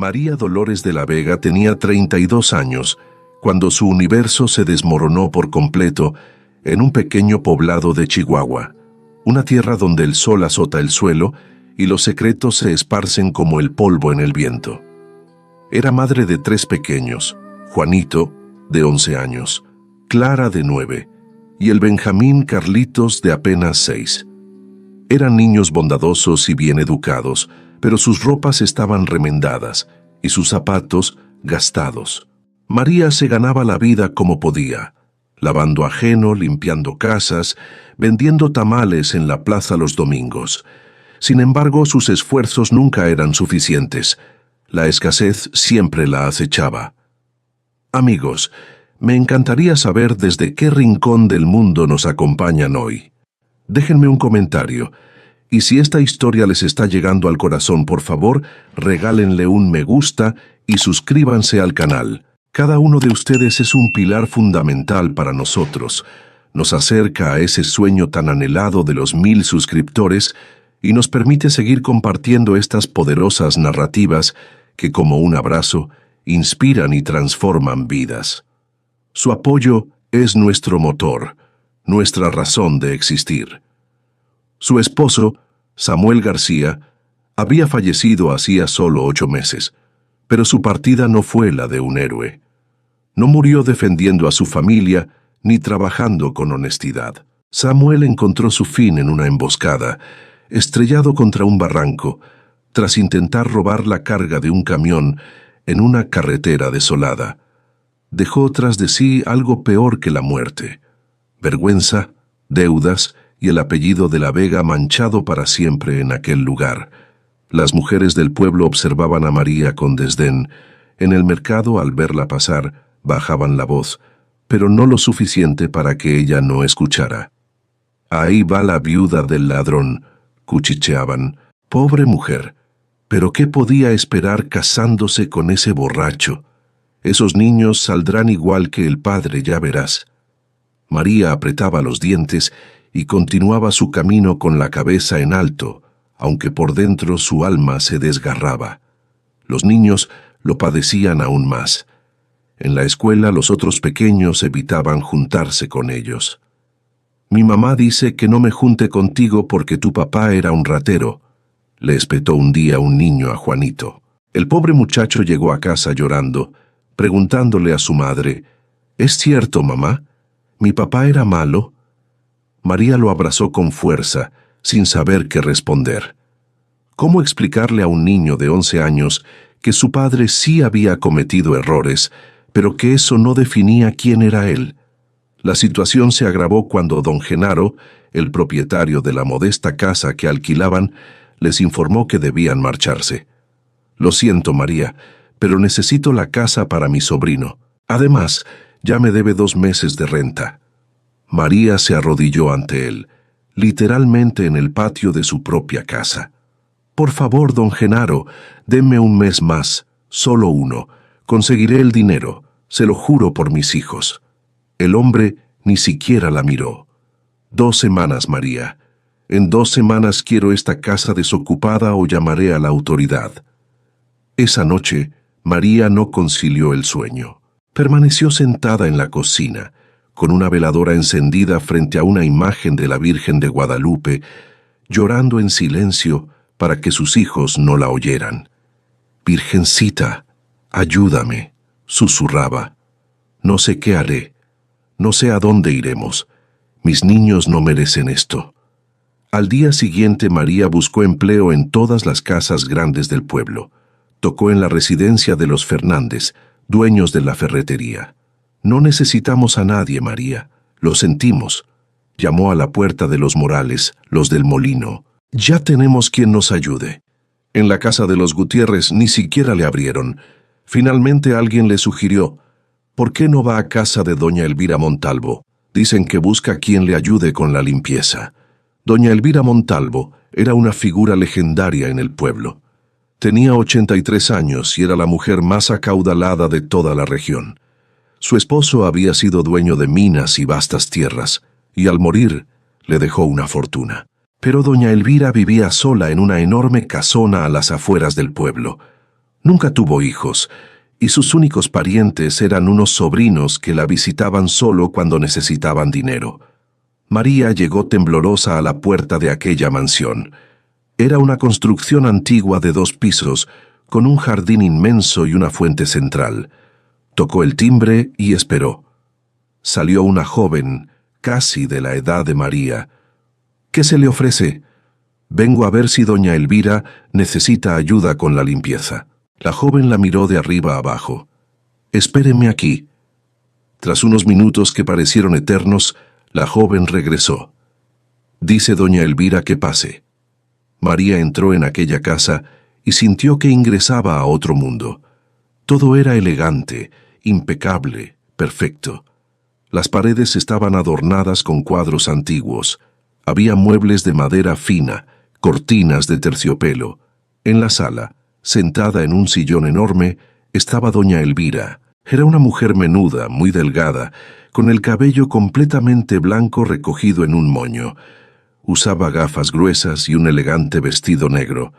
María Dolores de la Vega tenía 32 años cuando su universo se desmoronó por completo en un pequeño poblado de Chihuahua, una tierra donde el sol azota el suelo y los secretos se esparcen como el polvo en el viento. Era madre de 3 pequeños, Juanito, de 11 años, Clara, de 9, y el Benjamín Carlitos, de apenas 6. Eran niños bondadosos y bien educados, pero sus ropas estaban remendadas y sus zapatos gastados. María se ganaba la vida como podía, lavando ajeno, limpiando casas, vendiendo tamales en la plaza los domingos. Sin embargo, sus esfuerzos nunca eran suficientes. La escasez siempre la acechaba. Amigos, me encantaría saber desde qué rincón del mundo nos acompañan hoy. Déjenme un comentario. Y si esta historia les está llegando al corazón, por favor, regálenle un me gusta y suscríbanse al canal. Cada uno de ustedes es un pilar fundamental para nosotros. Nos acerca a ese sueño tan anhelado de los 1000 suscriptores y nos permite seguir compartiendo estas poderosas narrativas que, como un abrazo, inspiran y transforman vidas. Su apoyo es nuestro motor, nuestra razón de existir. Su esposo, Samuel García, había fallecido hacía solo 8 meses, pero su partida no fue la de un héroe. No murió defendiendo a su familia ni trabajando con honestidad. Samuel encontró su fin en una emboscada, estrellado contra un barranco, tras intentar robar la carga de un camión en una carretera desolada. Dejó tras de sí algo peor que la muerte: vergüenza, deudas y el apellido de la Vega manchado para siempre en aquel lugar. Las mujeres del pueblo observaban a María con desdén. En el mercado, al verla pasar, bajaban la voz, pero no lo suficiente para que ella no escuchara. «Ahí va la viuda del ladrón», cuchicheaban. «Pobre mujer, pero ¿qué podía esperar casándose con ese borracho? Esos niños saldrán igual que el padre, ya verás». María apretaba los dientes y continuaba su camino con la cabeza en alto, aunque por dentro su alma se desgarraba. Los niños lo padecían aún más. En la escuela los otros pequeños evitaban juntarse con ellos. «Mi mamá dice que no me junte contigo porque tu papá era un ratero», le espetó un día un niño a Juanito. El pobre muchacho llegó a casa llorando, preguntándole a su madre: «¿Es cierto, mamá? ¿Mi papá era malo?». María lo abrazó con fuerza, sin saber qué responder. ¿Cómo explicarle a un niño de 11 años que su padre sí había cometido errores, pero que eso no definía quién era él? La situación se agravó cuando don Genaro, el propietario de la modesta casa que alquilaban, les informó que debían marcharse. «Lo siento, María, pero necesito la casa para mi sobrino. Además, ya me debe 2 meses de renta». María se arrodilló ante él, literalmente en el patio de su propia casa. «Por favor, don Genaro, denme 1 mes más, solo 1. Conseguiré el dinero, se lo juro por mis hijos». El hombre ni siquiera la miró. «2 semanas, María. En 2 semanas quiero esta casa desocupada o llamaré a la autoridad». Esa noche, María no concilió el sueño. Permaneció sentada en la cocina, con una veladora encendida frente a una imagen de la Virgen de Guadalupe, llorando en silencio para que sus hijos no la oyeran. «Virgencita, ayúdame», susurraba. «No sé qué haré, no sé a dónde iremos. Mis niños no merecen esto». Al día siguiente, María buscó empleo en todas las casas grandes del pueblo. Tocó en la residencia de los Fernández, dueños de la ferretería. «No necesitamos a nadie, María, lo sentimos». Llamó a la puerta de los Morales, los del molino. «Ya tenemos quien nos ayude». En la casa de los Gutiérrez ni siquiera le abrieron. Finalmente alguien le sugirió: «¿Por qué no va a casa de doña Elvira Montalvo? Dicen que busca quien le ayude con la limpieza». Doña Elvira Montalvo era una figura legendaria en el pueblo. Tenía 83 años y era la mujer más acaudalada de toda la región. Su esposo había sido dueño de minas y vastas tierras, y al morir le dejó una fortuna. Pero doña Elvira vivía sola en una enorme casona a las afueras del pueblo. Nunca tuvo hijos, y sus únicos parientes eran unos sobrinos que la visitaban solo cuando necesitaban dinero. María llegó temblorosa a la puerta de aquella mansión. Era una construcción antigua de 2 pisos, con un jardín inmenso y una fuente central. Tocó el timbre y esperó. Salió una joven, casi de la edad de María. «¿Qué se le ofrece?» «Vengo a ver si doña Elvira necesita ayuda con la limpieza». La joven la miró de arriba abajo. «Espéreme aquí». Tras unos minutos que parecieron eternos, la joven regresó. «Dice doña Elvira que pase». María entró en aquella casa y sintió que ingresaba a otro mundo. Todo era elegante, impecable, perfecto. Las paredes estaban adornadas con cuadros antiguos. Había muebles de madera fina, cortinas de terciopelo. En la sala, sentada en un sillón enorme, estaba doña Elvira. Era una mujer menuda, muy delgada, con el cabello completamente blanco recogido en un moño. Usaba gafas gruesas y un elegante vestido negro.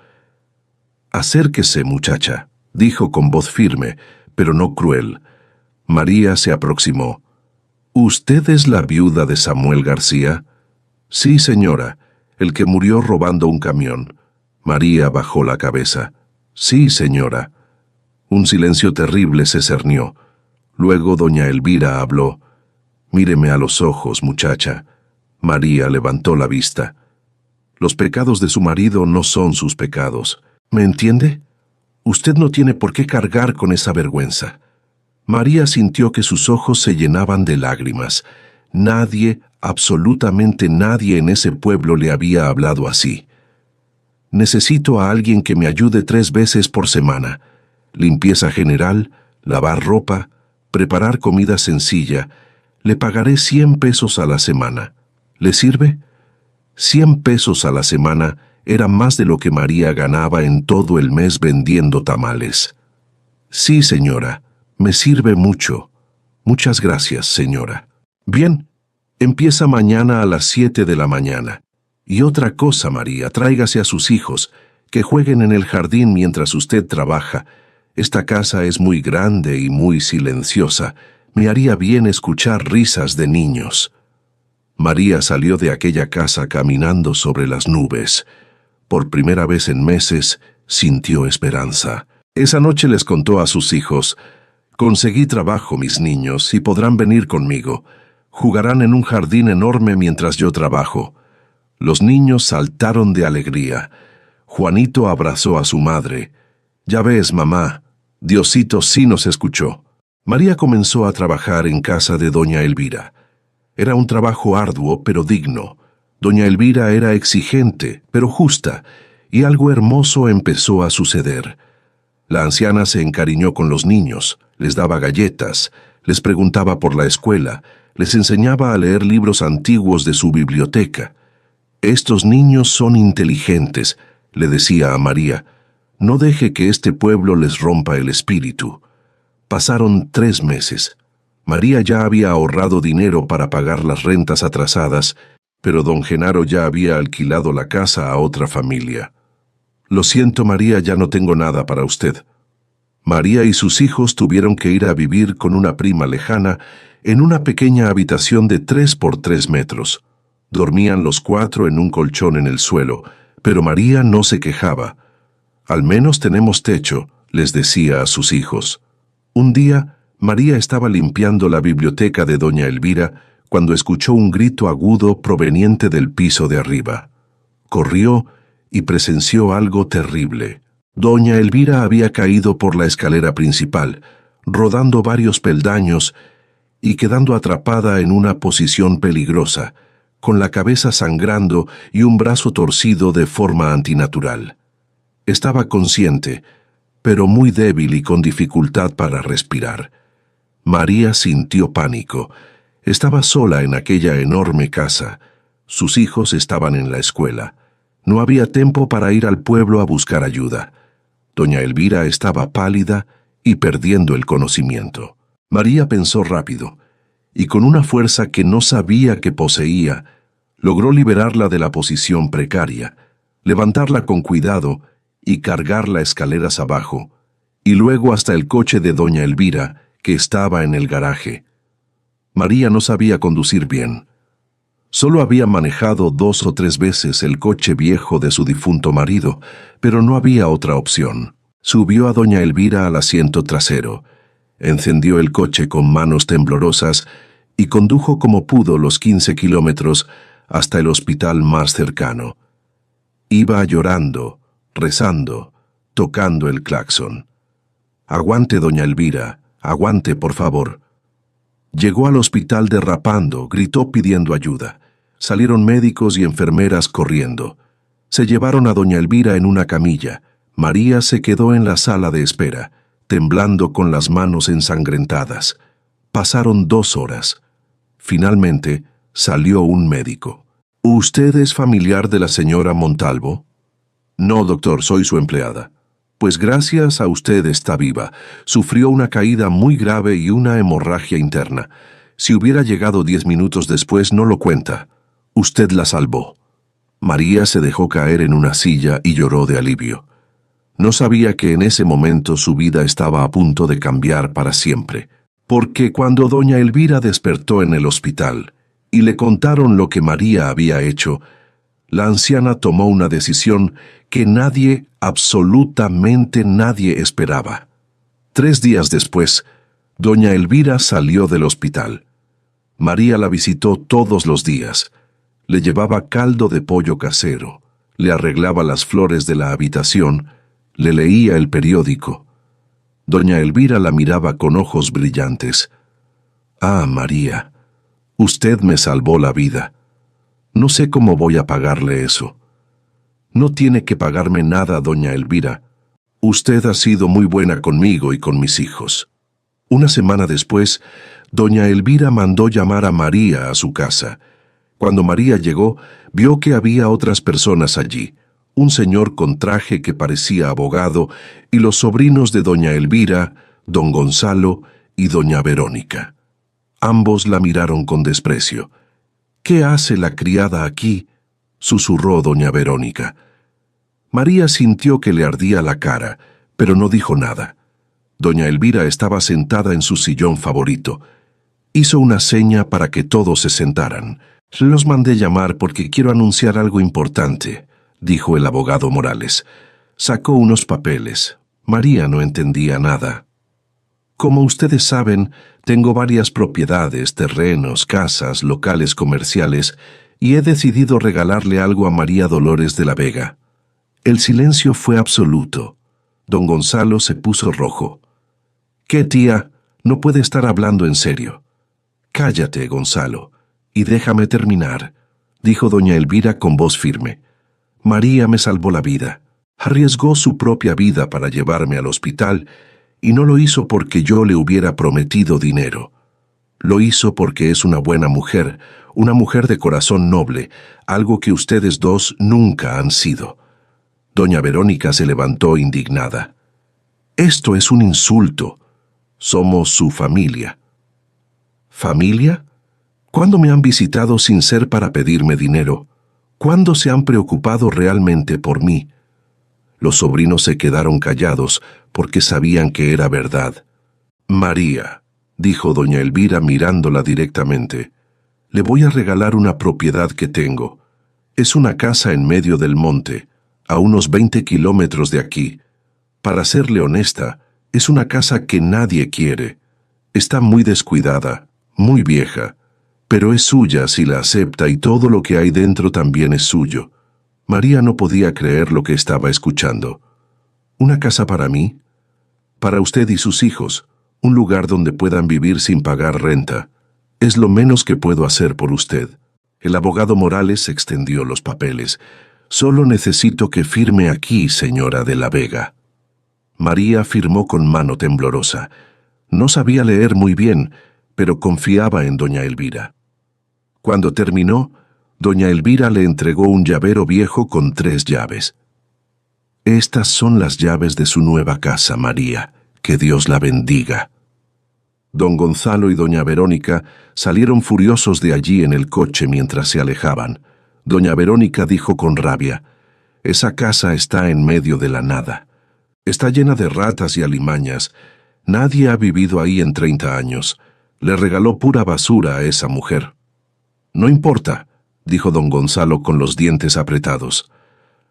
«Acérquese, muchacha», dijo con voz firme, pero no cruel. María se aproximó. «¿Usted es la viuda de Samuel García?» «Sí, señora, el que murió robando un camión». María bajó la cabeza. «Sí, señora». Un silencio terrible se cernió. Luego doña Elvira habló. «Míreme a los ojos, muchacha». María levantó la vista. Los pecados de su marido no son sus pecados. ¿Me entiende? Usted no tiene por qué cargar con esa vergüenza. María sintió que sus ojos se llenaban de lágrimas. Nadie, absolutamente nadie en ese pueblo le había hablado así. «Necesito a alguien que me ayude 3 veces por semana. Limpieza general, lavar ropa, preparar comida sencilla. Le pagaré 100 pesos a la semana. ¿Le sirve?» 100 pesos a la semana era más de lo que María ganaba en todo el mes vendiendo tamales. «Sí, señora, me sirve mucho. Muchas gracias, señora». «Bien, empieza mañana a las 7 de la mañana. Y otra cosa, María, tráigase a sus hijos, que jueguen en el jardín mientras usted trabaja. Esta casa es muy grande y muy silenciosa. Me haría bien escuchar risas de niños». María salió de aquella casa caminando sobre las nubes. Por primera vez en meses, sintió esperanza. Esa noche les contó a sus hijos: «Conseguí trabajo, mis niños, y podrán venir conmigo. Jugarán en un jardín enorme mientras yo trabajo». Los niños saltaron de alegría. Juanito abrazó a su madre. «Ya ves, mamá, Diosito sí nos escuchó». María comenzó a trabajar en casa de doña Elvira. Era un trabajo arduo, pero digno. Doña Elvira era exigente, pero justa, y algo hermoso empezó a suceder. La anciana se encariñó con los niños, les daba galletas, les preguntaba por la escuela, les enseñaba a leer libros antiguos de su biblioteca. «Estos niños son inteligentes», le decía a María. «No deje que este pueblo les rompa el espíritu». Pasaron 3 meses. María ya había ahorrado dinero para pagar las rentas atrasadas, pero don Genaro ya había alquilado la casa a otra familia. «Lo siento, María, ya no tengo nada para usted». María y sus hijos tuvieron que ir a vivir con una prima lejana en una pequeña habitación de 3 por 3 metros. Dormían los 4 en un colchón en el suelo, pero María no se quejaba. «Al menos tenemos techo», les decía a sus hijos. Un día, María estaba limpiando la biblioteca de doña Elvira cuando escuchó un grito agudo proveniente del piso de arriba. Corrió y presenció algo terrible. Doña Elvira había caído por la escalera principal, rodando varios peldaños y quedando atrapada en una posición peligrosa, con la cabeza sangrando y un brazo torcido de forma antinatural. Estaba consciente, pero muy débil y con dificultad para respirar. María sintió pánico. Estaba sola en aquella enorme casa. Sus hijos estaban en la escuela. No había tiempo para ir al pueblo a buscar ayuda. Doña Elvira estaba pálida y perdiendo el conocimiento. María pensó rápido, y con una fuerza que no sabía que poseía, logró liberarla de la posición precaria, levantarla con cuidado y cargarla escaleras abajo, y luego hasta el coche de doña Elvira, que estaba en el garaje. María no sabía conducir bien. Solo había manejado 2 o 3 veces el coche viejo de su difunto marido, pero no había otra opción. Subió a doña Elvira al asiento trasero, encendió el coche con manos temblorosas y condujo como pudo los 15 kilómetros hasta el hospital más cercano. Iba llorando, rezando, tocando el claxon. «Aguante, doña Elvira, aguante, por favor». Llegó al hospital derrapando, gritó pidiendo ayuda. Salieron médicos y enfermeras corriendo. Se llevaron a doña Elvira en una camilla. María se quedó en la sala de espera, temblando con las manos ensangrentadas. Pasaron 2 horas. Finalmente, salió un médico. «¿Usted es familiar de la señora Montalvo?» «No, doctor, soy su empleada». «Pues gracias a usted está viva. Sufrió una caída muy grave y una hemorragia interna. Si hubiera llegado 10 minutos después, no lo cuenta. Usted la salvó». María se dejó caer en una silla y lloró de alivio. No sabía que en ese momento su vida estaba a punto de cambiar para siempre, porque cuando doña Elvira despertó en el hospital y le contaron lo que María había hecho, la anciana tomó una decisión que nadie, absolutamente nadie esperaba. 3 días después, doña Elvira salió del hospital. María la visitó todos los días. Le llevaba caldo de pollo casero, le arreglaba las flores de la habitación, le leía el periódico. Doña Elvira la miraba con ojos brillantes. «Ah, María, usted me salvó la vida. No sé cómo voy a pagarle eso». «No tiene que pagarme nada, doña Elvira. Usted ha sido muy buena conmigo y con mis hijos». Una semana después, doña Elvira mandó llamar a María a su casa. Cuando María llegó, vio que había otras personas allí, un señor con traje que parecía abogado y los sobrinos de doña Elvira, don Gonzalo y doña Verónica. Ambos la miraron con desprecio. «¿Qué hace la criada aquí?», susurró doña Verónica. María sintió que le ardía la cara, pero no dijo nada. Doña Elvira estaba sentada en su sillón favorito. Hizo una seña para que todos se sentaran. «Los mandé llamar porque quiero anunciar algo importante», dijo el abogado Morales. Sacó unos papeles. María no entendía nada. «Como ustedes saben, tengo varias propiedades, terrenos, casas, locales comerciales, y he decidido regalarle algo a María Dolores de la Vega». El silencio fue absoluto. Don Gonzalo se puso rojo. «¿Qué, tía? No puede estar hablando en serio». «Cállate, Gonzalo, y déjame terminar», dijo doña Elvira con voz firme. «María me salvó la vida. Arriesgó su propia vida para llevarme al hospital, y no lo hizo porque yo le hubiera prometido dinero. Lo hizo porque es una buena mujer, una mujer de corazón noble, algo que ustedes dos nunca han sido». Doña Verónica se levantó indignada. «Esto es un insulto. Somos su familia». «¿Familia? ¿Cuándo me han visitado sin ser para pedirme dinero? ¿Cuándo se han preocupado realmente por mí?» Los sobrinos se quedaron callados porque sabían que era verdad. «María», dijo doña Elvira mirándola directamente, «le voy a regalar una propiedad que tengo. Es una casa en medio del monte, a unos 20 kilómetros de aquí. Para serle honesta, es una casa que nadie quiere. Está muy descuidada, muy vieja, pero es suya si la acepta y todo lo que hay dentro también es suyo». María no podía creer lo que estaba escuchando. «¿Una casa para mí? Para usted y sus hijos, un lugar donde puedan vivir sin pagar renta. Es lo menos que puedo hacer por usted». El abogado Morales extendió los papeles. «Solo necesito que firme aquí, señora de la Vega». María firmó con mano temblorosa. No sabía leer muy bien, pero confiaba en doña Elvira. Cuando terminó, doña Elvira le entregó un llavero viejo con 3 llaves. «Estas son las llaves de su nueva casa, María. Que Dios la bendiga». Don Gonzalo y doña Verónica salieron furiosos de allí en el coche mientras se alejaban. Doña Verónica dijo con rabia: «Esa casa está en medio de la nada. Está llena de ratas y alimañas. Nadie ha vivido ahí en 30 años. Le regaló pura basura a esa mujer. No importa, dijo don Gonzalo con los dientes apretados.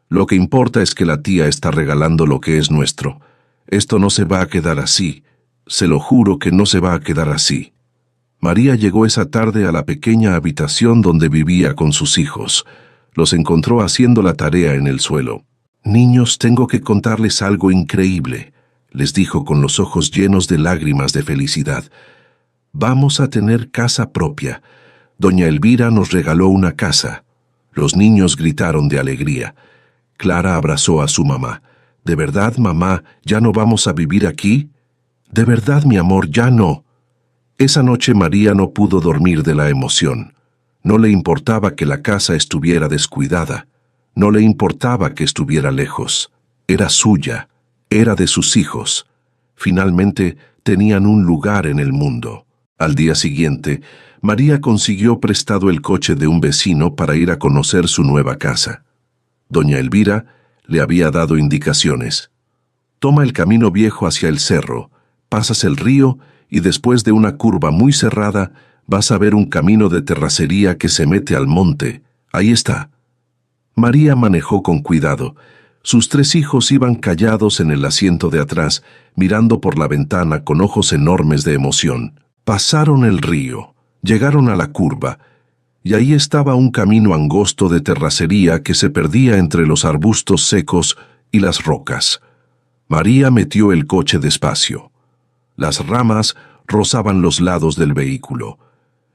Lo que importa es que la tía está regalando lo que es nuestro. Esto no se va a quedar así. Se lo juro que no se va a quedar así. María llegó esa tarde a la pequeña habitación donde vivía con sus hijos. Los encontró haciendo la tarea en el suelo. «Niños, tengo que contarles algo increíble», les dijo con los ojos llenos de lágrimas de felicidad. «Vamos a tener casa propia. Doña Elvira nos regaló una casa». Los niños gritaron de alegría. Clara abrazó a su mamá. «¿De verdad, mamá, ya no vamos a vivir aquí?» «De verdad, mi amor, ya no». Esa noche María no pudo dormir de la emoción. No le importaba que la casa estuviera descuidada. No le importaba que estuviera lejos. Era suya. Era de sus hijos. Finalmente tenían un lugar en el mundo. Al día siguiente, María consiguió prestado el coche de un vecino para ir a conocer su nueva casa. Doña Elvira le había dado indicaciones. «Toma el camino viejo hacia el cerro, pasas el río y después de una curva muy cerrada vas a ver un camino de terracería que se mete al monte. Ahí está». María manejó con cuidado. Sus 3 hijos iban callados en el asiento de atrás, mirando por la ventana con ojos enormes de emoción. Pasaron el río, llegaron a la curva, y ahí estaba un camino angosto de terracería que se perdía entre los arbustos secos y las rocas. María metió el coche despacio. Las ramas rozaban los lados del vehículo.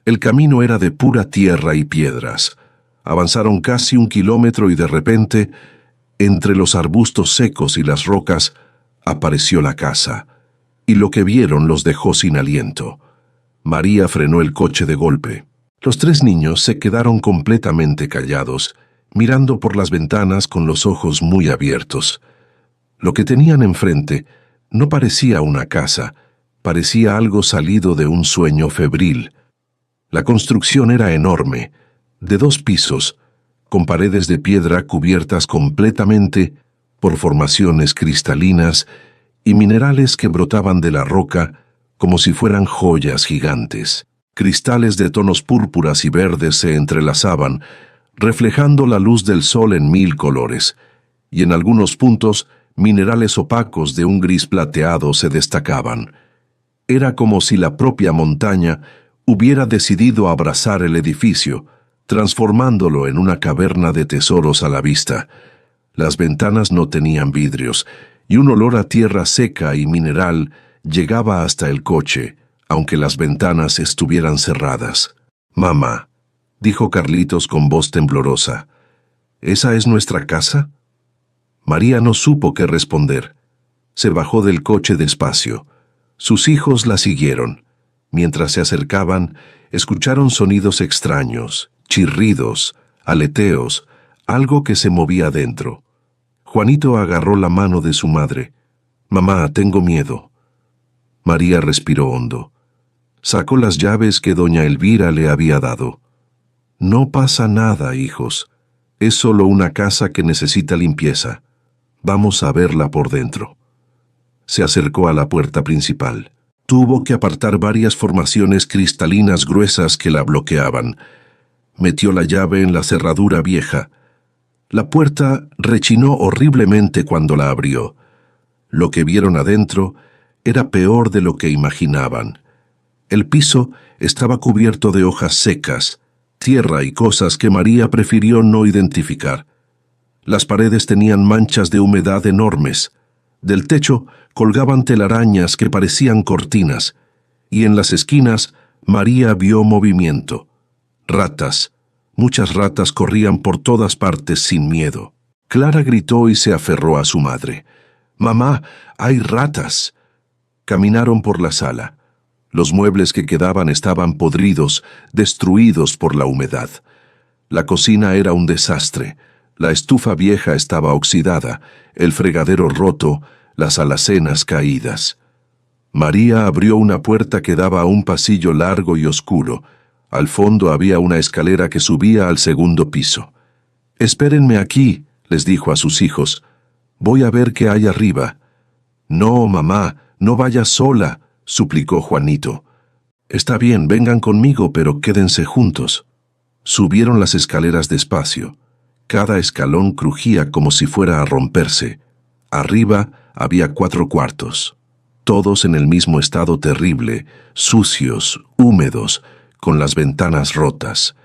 El camino era de pura tierra y piedras. Avanzaron casi 1 kilómetro y de repente, entre los arbustos secos y las rocas, apareció la casa, y lo que vieron los dejó sin aliento. María frenó el coche de golpe. Los 3 niños se quedaron completamente callados, mirando por las ventanas con los ojos muy abiertos. Lo que tenían enfrente no parecía una casa, parecía algo salido de un sueño febril. La construcción era enorme, de 2 pisos, con paredes de piedra cubiertas completamente por formaciones cristalinas y minerales que brotaban de la roca como si fueran joyas gigantes. Cristales de tonos púrpuras y verdes se entrelazaban, reflejando la luz del sol en 1000 colores, y en algunos puntos minerales opacos de un gris plateado se destacaban. Era como si la propia montaña hubiera decidido abrazar el edificio, transformándolo en una caverna de tesoros a la vista. Las ventanas no tenían vidrios, y un olor a tierra seca y mineral llegaba hasta el coche, aunque las ventanas estuvieran cerradas. «Mamá», dijo Carlitos con voz temblorosa, «¿esa es nuestra casa?» María no supo qué responder. Se bajó del coche despacio. Sus hijos la siguieron. Mientras se acercaban, escucharon sonidos extraños, chirridos, aleteos, algo que se movía dentro. Juanito agarró la mano de su madre. «Mamá, tengo miedo». María respiró hondo. Sacó las llaves que doña Elvira le había dado. «No pasa nada, hijos. Es solo una casa que necesita limpieza. Vamos a verla por dentro». Se acercó a la puerta principal. Tuvo que apartar varias formaciones cristalinas gruesas que la bloqueaban. Metió la llave en la cerradura vieja. La puerta rechinó horriblemente cuando la abrió. Lo que vieron adentro era peor de lo que imaginaban. El piso estaba cubierto de hojas secas, tierra y cosas que María prefirió no identificar. Las paredes tenían manchas de humedad enormes. Del techo colgaban telarañas que parecían cortinas, y en las esquinas María vio movimiento. Ratas. Muchas ratas corrían por todas partes sin miedo. Clara gritó y se aferró a su madre. «Mamá, hay ratas». Caminaron por la sala. Los muebles que quedaban estaban podridos, destruidos por la humedad. La cocina era un desastre. La estufa vieja estaba oxidada, el fregadero roto, las alacenas caídas. María abrió una puerta que daba a un pasillo largo y oscuro. Al fondo había una escalera que subía al 2.º piso. «Espérenme aquí», les dijo a sus hijos. «Voy a ver qué hay arriba». No, mamá, no vayas sola, suplicó Juanito. Está bien, vengan conmigo, pero quédense juntos. Subieron las escaleras despacio. Cada escalón crujía como si fuera a romperse. Arriba había 4 cuartos, todos en el mismo estado terrible, sucios, húmedos, con las ventanas rotas.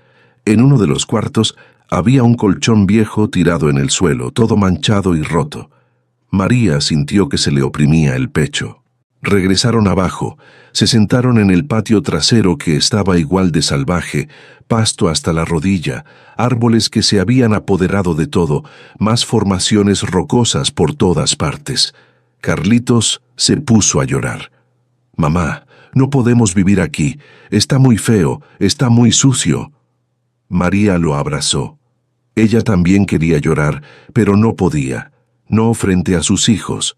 En uno de los cuartos había un colchón viejo tirado en el suelo, todo manchado y roto. María sintió que se le oprimía el pecho. Regresaron abajo, se sentaron en el patio trasero que estaba igual de salvaje, pasto hasta la rodilla, árboles que se habían apoderado de todo, más formaciones rocosas por todas partes. Carlitos se puso a llorar. Mamá, no podemos vivir aquí, está muy feo, está muy sucio. María lo abrazó. Ella también quería llorar, pero no podía, no frente a sus hijos.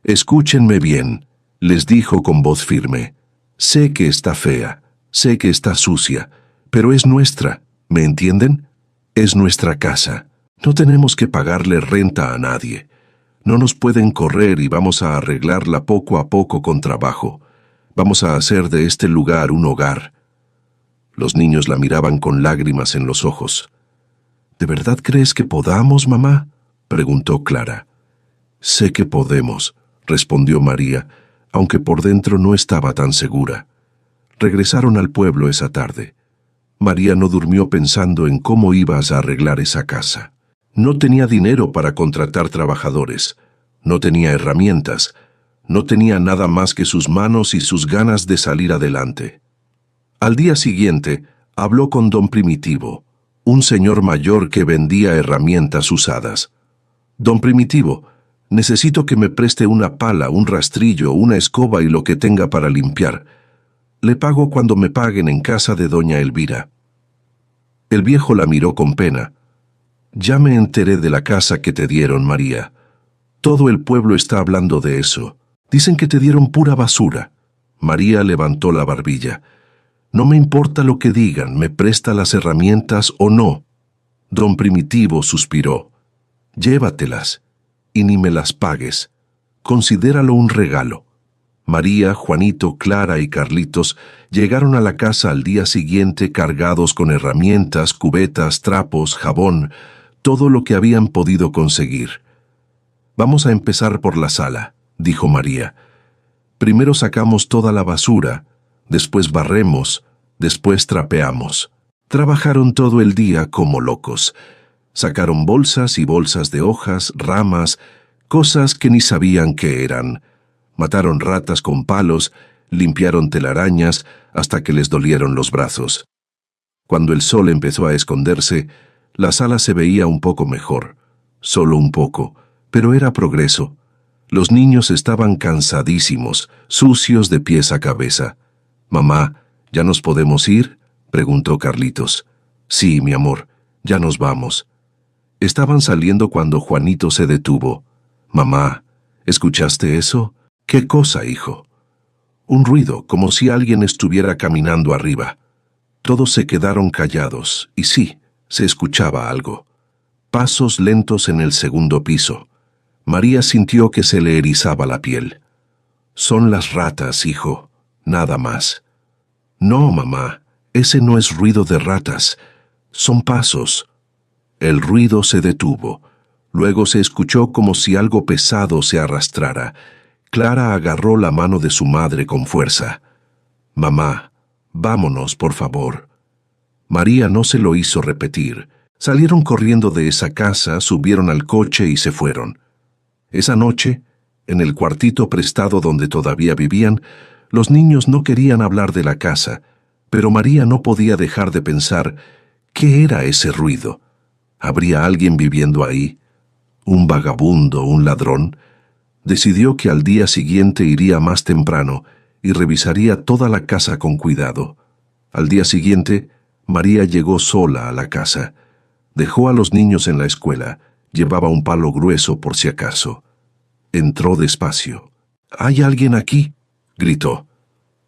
Escúchenme bien, les dijo con voz firme. Sé que está fea, sé que está sucia, pero es nuestra, ¿me entienden? Es nuestra casa. No tenemos que pagarle renta a nadie. No nos pueden correr y vamos a arreglarla poco a poco con trabajo. Vamos a hacer de este lugar un hogar. Los niños la miraban con lágrimas en los ojos. ¿De verdad crees que podamos, mamá?, preguntó Clara. Sé que podemos, respondió María, aunque por dentro no estaba tan segura. Regresaron al pueblo esa tarde. María no durmió pensando en cómo ibas a arreglar esa casa. No tenía dinero para contratar trabajadores, no tenía herramientas, no tenía nada más que sus manos y sus ganas de salir adelante. Al día siguiente, habló con don Primitivo, un señor mayor que vendía herramientas usadas. Don Primitivo, necesito que me preste una pala, un rastrillo, una escoba y lo que tenga para limpiar. Le pago cuando me paguen en casa de doña Elvira. El viejo la miró con pena. Ya me enteré de la casa que te dieron, María. Todo el pueblo está hablando de eso. Dicen que te dieron pura basura. María levantó la barbilla. No me importa lo que digan, ¿me presta las herramientas o no? Don Primitivo suspiró. Llévatelas, y ni me las pagues. Considéralo un regalo. María, Juanito, Clara y Carlitos llegaron a la casa al día siguiente cargados con herramientas, cubetas, trapos, jabón, todo lo que habían podido conseguir. Vamos a empezar por la sala, dijo María. Primero sacamos toda la basura, después barremos, después trapeamos. Trabajaron todo el día como locos. Sacaron bolsas y bolsas de hojas, ramas, cosas que ni sabían qué eran. Mataron ratas con palos, limpiaron telarañas hasta que les dolieron los brazos. Cuando el sol empezó a esconderse, la sala se veía un poco mejor. Solo un poco, pero era progreso. Los niños estaban cansadísimos, sucios de pies a cabeza. «Mamá, ¿ya nos podemos ir?», preguntó Carlitos. «Sí, mi amor, ya nos vamos». Estaban saliendo cuando Juanito se detuvo. «Mamá, ¿escuchaste eso?». «¿Qué cosa, hijo?». Un ruido, como si alguien estuviera caminando arriba. Todos se quedaron callados, y sí, se escuchaba algo. Pasos lentos en el segundo piso. María sintió que se le erizaba la piel. «Son las ratas, hijo, nada más». «No, mamá, ese no es ruido de ratas. Son pasos». El ruido se detuvo. Luego se escuchó como si algo pesado se arrastrara. Clara agarró la mano de su madre con fuerza. «Mamá, vámonos, por favor». María no se lo hizo repetir. Salieron corriendo de esa casa, subieron al coche y se fueron. Esa noche, en el cuartito prestado donde todavía vivían, los niños no querían hablar de la casa, pero María no podía dejar de pensar, ¿qué era ese ruido? ¿Habría alguien viviendo ahí? ¿Un vagabundo, un ladrón? Decidió que al día siguiente iría más temprano y revisaría toda la casa con cuidado. Al día siguiente, María llegó sola a la casa. Dejó a los niños en la escuela. Llevaba un palo grueso por si acaso. Entró despacio. «¿Hay alguien aquí?», gritó.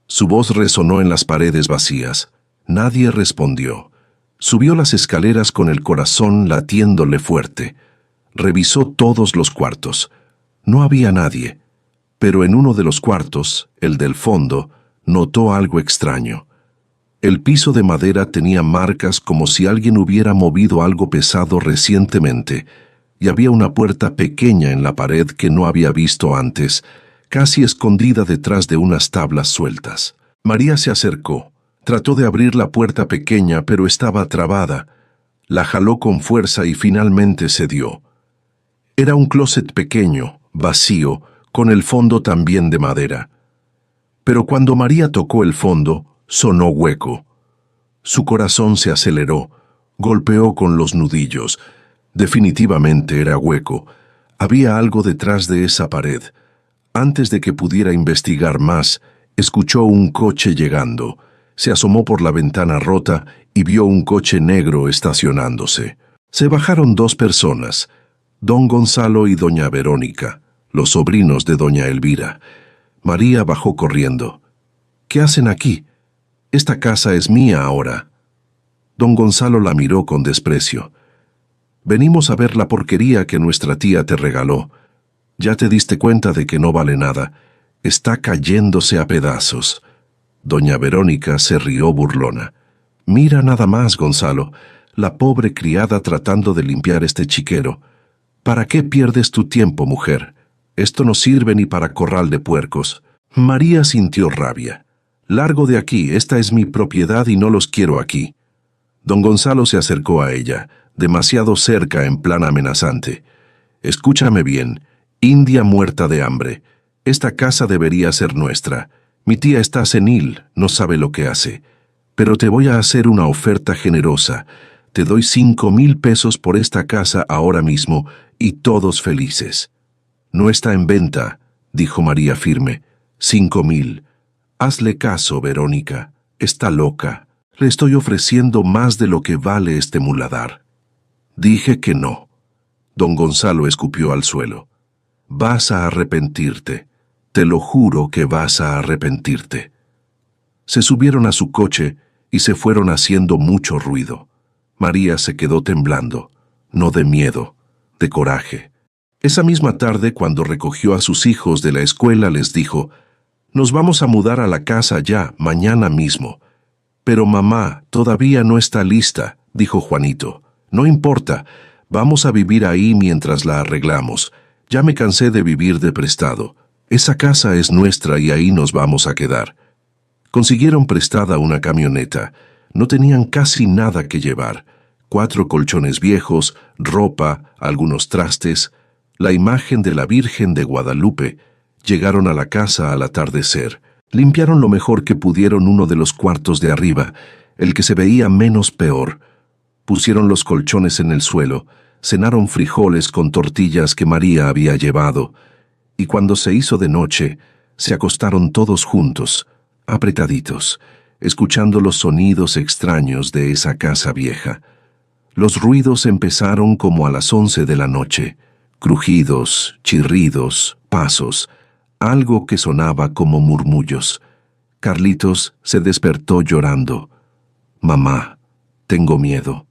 Su voz resonó en las paredes vacías. Nadie respondió. Subió las escaleras con el corazón latiéndole fuerte. Revisó todos los cuartos. No había nadie. Pero en uno de los cuartos, el del fondo, notó algo extraño. El piso de madera tenía marcas como si alguien hubiera movido algo pesado recientemente, y había una puerta pequeña en la pared que no había visto antes, casi escondida detrás de unas tablas sueltas. María se acercó. Trató de abrir la puerta pequeña, pero estaba trabada. La jaló con fuerza y finalmente cedió. Era un closet pequeño, vacío, con el fondo también de madera. Pero cuando María tocó el fondo, sonó hueco. Su corazón se aceleró, golpeó con los nudillos. Definitivamente era hueco. Había algo detrás de esa pared. Antes de que pudiera investigar más, escuchó un coche llegando. Se asomó por la ventana rota y vio un coche negro estacionándose. Se bajaron dos personas, don Gonzalo y doña Verónica, los sobrinos de doña Elvira. María bajó corriendo. ¿Qué hacen aquí? Esta casa es mía ahora. Don Gonzalo la miró con desprecio. Venimos a ver la porquería que nuestra tía te regaló. Ya te diste cuenta de que no vale nada. Está cayéndose a pedazos. Doña Verónica se rió burlona. Mira nada más, Gonzalo, la pobre criada tratando de limpiar este chiquero. ¿Para qué pierdes tu tiempo, mujer? Esto no sirve ni para corral de puercos. María sintió rabia. Largo de aquí, esta es mi propiedad y no los quiero aquí. Don Gonzalo se acercó a ella, demasiado cerca en plan amenazante. Escúchame bien, india muerta de hambre. Esta casa debería ser nuestra. Mi tía está senil, no sabe lo que hace. Pero te voy a hacer una oferta generosa. Te doy 5,000 pesos por esta casa ahora mismo y todos felices. No está en venta, dijo María firme. 5,000. Hazle caso, Verónica. Está loca. Le estoy ofreciendo más de lo que vale este muladar. Dije que no. Don Gonzalo escupió al suelo. Vas a arrepentirte. Te lo juro que vas a arrepentirte. Se subieron a su coche y se fueron haciendo mucho ruido. María se quedó temblando, no de miedo, de coraje. Esa misma tarde, cuando recogió a sus hijos de la escuela, les dijo: «Nos vamos a mudar a la casa ya, mañana mismo». «Pero mamá, todavía no está lista», dijo Juanito. «No importa, vamos a vivir ahí mientras la arreglamos. Ya me cansé de vivir de prestado. Esa casa es nuestra y ahí nos vamos a quedar». Consiguieron prestada una camioneta. No tenían casi nada que llevar. 4 colchones viejos, ropa, algunos trastes, la imagen de la Virgen de Guadalupe. Llegaron a la casa al atardecer. Limpiaron lo mejor que pudieron uno de los cuartos de arriba, el que se veía menos peor. Pusieron los colchones en el suelo, cenaron frijoles con tortillas que María había llevado, y cuando se hizo de noche, se acostaron todos juntos, apretaditos, escuchando los sonidos extraños de esa casa vieja. Los ruidos empezaron como a las 11 de la noche, crujidos, chirridos, pasos, algo que sonaba como murmullos. Carlitos se despertó llorando. «Mamá, tengo miedo».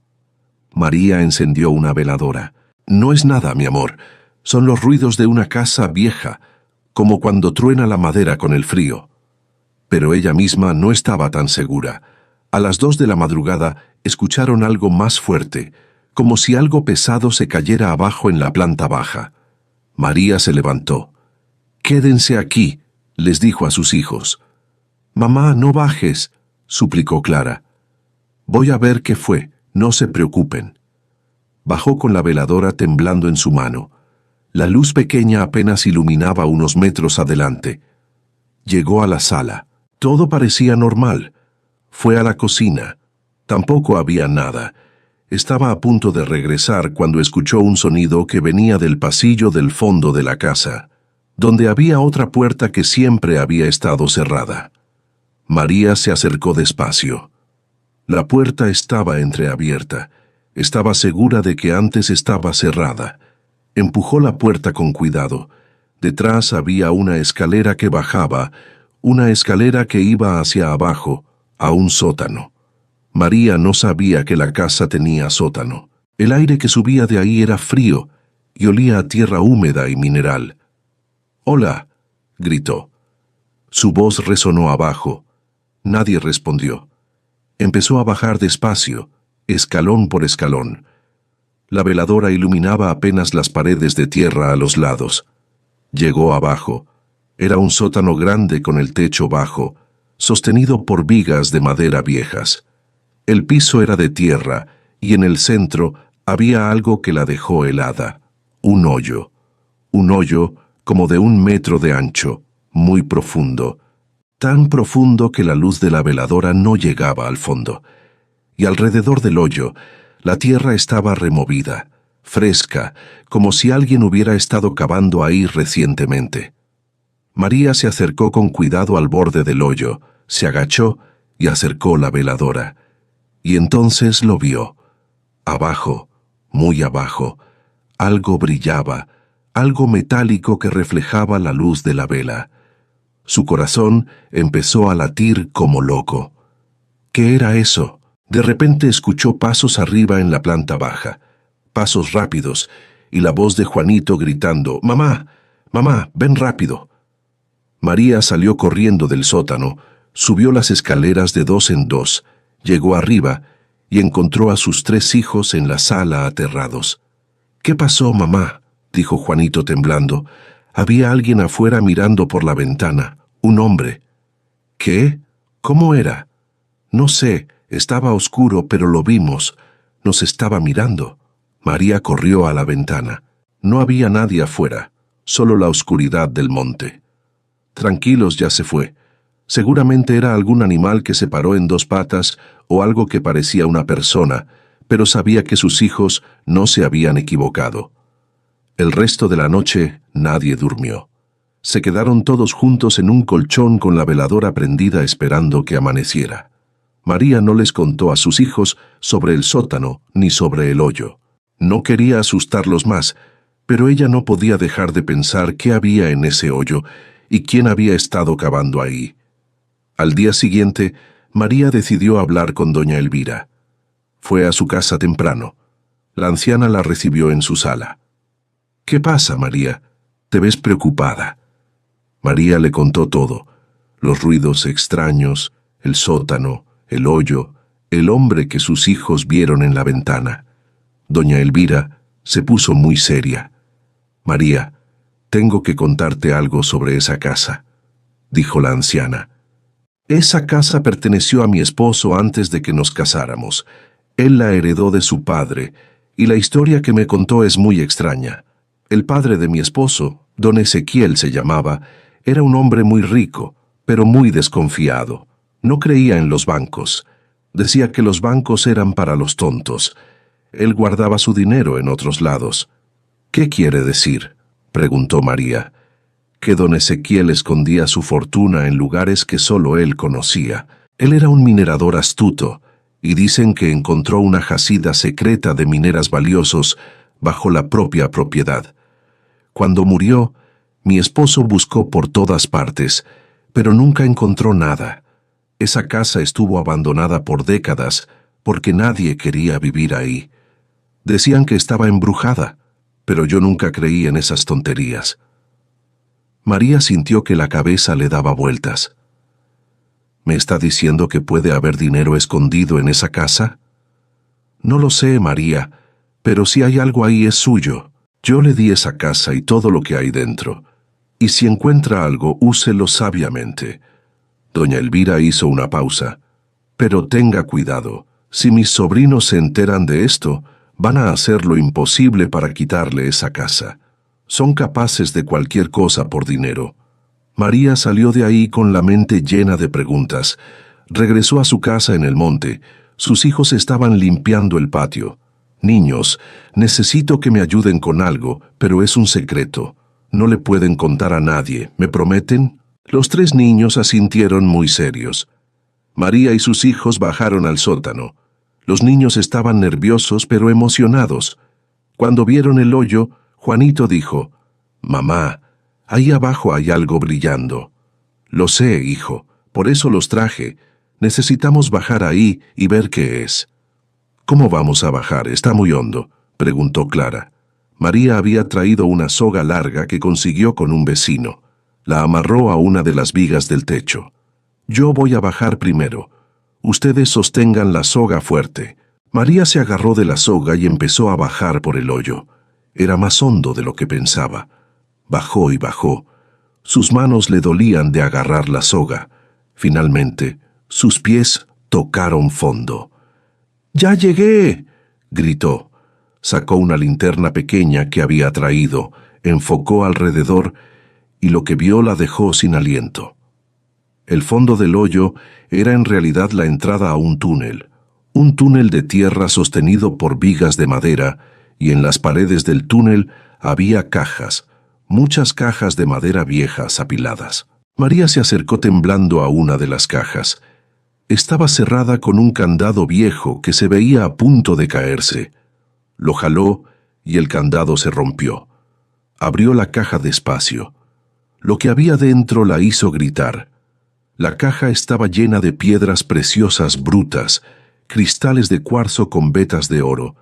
María encendió una veladora. «No es nada, mi amor. Son los ruidos de una casa vieja, como cuando truena la madera con el frío». Pero ella misma no estaba tan segura. A las 2 de la madrugada escucharon algo más fuerte, como si algo pesado se cayera abajo en la planta baja. María se levantó. «Quédense aquí», les dijo a sus hijos. «Mamá, no bajes», suplicó Clara. «Voy a ver qué fue, no se preocupen». Bajó con la veladora temblando en su mano. La luz pequeña apenas iluminaba unos metros adelante. Llegó a la sala. Todo parecía normal. Fue a la cocina. Tampoco había nada. Estaba a punto de regresar cuando escuchó un sonido que venía del pasillo del fondo de la casa, donde había otra puerta que siempre había estado cerrada. María se acercó despacio. La puerta estaba entreabierta. Estaba segura de que antes estaba cerrada. Empujó la puerta con cuidado. Detrás había una escalera que bajaba, una escalera que iba hacia abajo, a un sótano. María no sabía que la casa tenía sótano. El aire que subía de ahí era frío y olía a tierra húmeda y mineral. «Hola», gritó. Su voz resonó abajo. Nadie respondió. Empezó a bajar despacio, escalón por escalón. La veladora iluminaba apenas las paredes de tierra a los lados. Llegó abajo. Era un sótano grande con el techo bajo, sostenido por vigas de madera viejas. El piso era de tierra y en el centro había algo que la dejó helada. Un hoyo. Un hoyo como de 1 metro de ancho, muy profundo. Tan profundo que la luz de la veladora no llegaba al fondo. Y alrededor del hoyo, la tierra estaba removida, fresca, como si alguien hubiera estado cavando ahí recientemente. María se acercó con cuidado al borde del hoyo, se agachó y acercó la veladora. Y entonces lo vio. Abajo, muy abajo, algo brillaba, algo metálico que reflejaba la luz de la vela. Su corazón empezó a latir como loco. ¿Qué era eso? De repente escuchó pasos arriba en la planta baja, pasos rápidos, y la voz de Juanito gritando, «¡Mamá! ¡Mamá! ¡Ven rápido!». María salió corriendo del sótano, subió las escaleras de 2 en 2, llegó arriba y encontró a sus 3 hijos en la sala aterrados. «¿Qué pasó, mamá?», dijo Juanito temblando. Había alguien afuera mirando por la ventana, un hombre. «¿Qué? ¿Cómo era?». «No sé, estaba oscuro, pero lo vimos. Nos estaba mirando». María corrió a la ventana. No había nadie afuera, solo la oscuridad del monte. «Tranquilos, ya se fue. Seguramente era algún animal que se paró en 2 patas o algo que parecía una persona, pero sabía que sus hijos no se habían equivocado». El resto de la noche nadie durmió. Se quedaron todos juntos en un colchón con la veladora prendida esperando que amaneciera. María no les contó a sus hijos sobre el sótano ni sobre el hoyo. No quería asustarlos más, pero ella no podía dejar de pensar qué había en ese hoyo y quién había estado cavando ahí. Al día siguiente, María decidió hablar con doña Elvira. Fue a su casa temprano. La anciana la recibió en su sala. «¿Qué pasa, María? Te ves preocupada». María le contó todo: los ruidos extraños, el sótano, el hoyo, el hombre que sus hijos vieron en la ventana. Doña Elvira se puso muy seria. «María, tengo que contarte algo sobre esa casa», dijo la anciana. «Esa casa perteneció a mi esposo antes de que nos casáramos. Él la heredó de su padre, y la historia que me contó es muy extraña. El padre de mi esposo, don Ezequiel se llamaba, era un hombre muy rico, pero muy desconfiado. No creía en los bancos. Decía que los bancos eran para los tontos. Él guardaba su dinero en otros lados». «¿Qué quiere decir?», preguntó María. «Que don Ezequiel escondía su fortuna en lugares que solo él conocía. Él era un minerador astuto, y dicen que encontró una jacida secreta de mineras valiosos bajo la propia propiedad. Cuando murió, mi esposo buscó por todas partes, pero nunca encontró nada. Esa casa estuvo abandonada por décadas porque nadie quería vivir ahí. Decían que estaba embrujada, pero yo nunca creí en esas tonterías». María sintió que la cabeza le daba vueltas. «¿Me está diciendo que puede haber dinero escondido en esa casa?». «No lo sé, María, pero si hay algo ahí es suyo. Yo le di esa casa y todo lo que hay dentro. Y si encuentra algo, úselo sabiamente». Doña Elvira hizo una pausa. «Pero tenga cuidado. Si mis sobrinos se enteran de esto, van a hacer lo imposible para quitarle esa casa. Son capaces de cualquier cosa por dinero». María salió de ahí con la mente llena de preguntas. Regresó a su casa en el monte. Sus hijos estaban limpiando el patio. «Niños, necesito que me ayuden con algo, pero es un secreto. No le pueden contar a nadie, ¿me prometen?». Los 3 niños asintieron muy serios. María y sus hijos bajaron al sótano. Los niños estaban nerviosos pero emocionados. Cuando vieron el hoyo, Juanito dijo: «Mamá, ahí abajo hay algo brillando». «Lo sé, hijo, por eso los traje. Necesitamos bajar ahí y ver qué es». «¿Cómo vamos a bajar? Está muy hondo», preguntó Clara. María había traído una soga larga que consiguió con un vecino. La amarró a una de las vigas del techo. «Yo voy a bajar primero. Ustedes sostengan la soga fuerte». María se agarró de la soga y empezó a bajar por el hoyo. Era más hondo de lo que pensaba. Bajó y bajó. Sus manos le dolían de agarrar la soga. Finalmente, sus pies tocaron fondo. «¡Ya llegué!», gritó. Sacó una linterna pequeña que había traído, enfocó alrededor y lo que vio la dejó sin aliento. El fondo del hoyo era en realidad la entrada a un túnel de tierra sostenido por vigas de madera, y en las paredes del túnel había cajas, muchas cajas de madera viejas apiladas. María se acercó temblando a una de las cajas. Estaba cerrada con un candado viejo que se veía a punto de caerse. Lo jaló y el candado se rompió. Abrió la caja despacio. Lo que había dentro la hizo gritar. La caja estaba llena de piedras preciosas brutas, cristales de cuarzo con vetas de oro,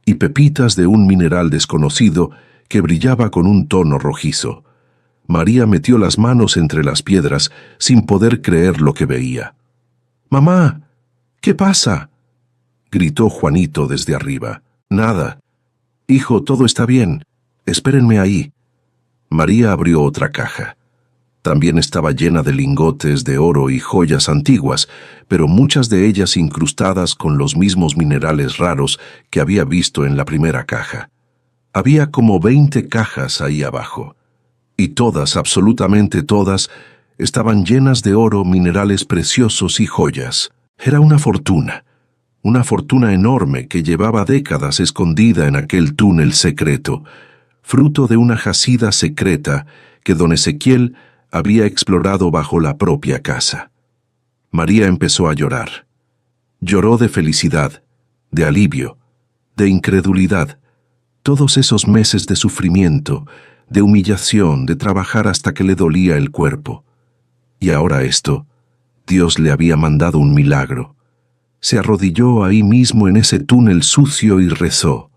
y pepitas de un mineral desconocido que brillaba con un tono rojizo. María metió las manos entre las piedras sin poder creer lo que veía. «¡Mamá! ¿Qué pasa?», gritó Juanito desde arriba. «Nada. Hijo, todo está bien. Espérenme ahí». María abrió otra caja. También estaba llena de lingotes de oro y joyas antiguas, pero muchas de ellas incrustadas con los mismos minerales raros que había visto en la primera caja. Había como 20 cajas ahí abajo, y todas, absolutamente todas, estaban llenas de oro, minerales preciosos y joyas. Era una fortuna enorme que llevaba décadas escondida en aquel túnel secreto, fruto de una jacida secreta que don Ezequiel había explorado bajo la propia casa. María empezó a llorar. Lloró de felicidad, de alivio, de incredulidad. Todos esos meses de sufrimiento, de humillación, de trabajar hasta que le dolía el cuerpo. Y ahora esto, Dios le había mandado un milagro. Se arrodilló ahí mismo en ese túnel sucio y rezó.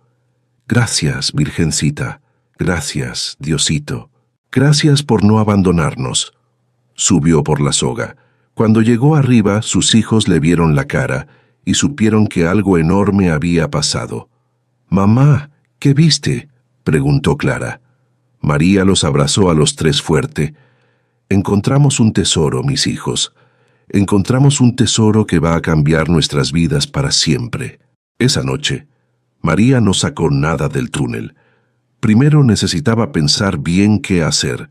«Gracias, Virgencita. Gracias, Diosito. Gracias por no abandonarnos». Subió por la soga. Cuando llegó arriba, sus hijos le vieron la cara y supieron que algo enorme había pasado. «Mamá, ¿qué viste?», preguntó Clara. María los abrazó a los tres fuerte. «Encontramos un tesoro, mis hijos. Encontramos un tesoro que va a cambiar nuestras vidas para siempre». Esa noche, María no sacó nada del túnel. Primero necesitaba pensar bien qué hacer.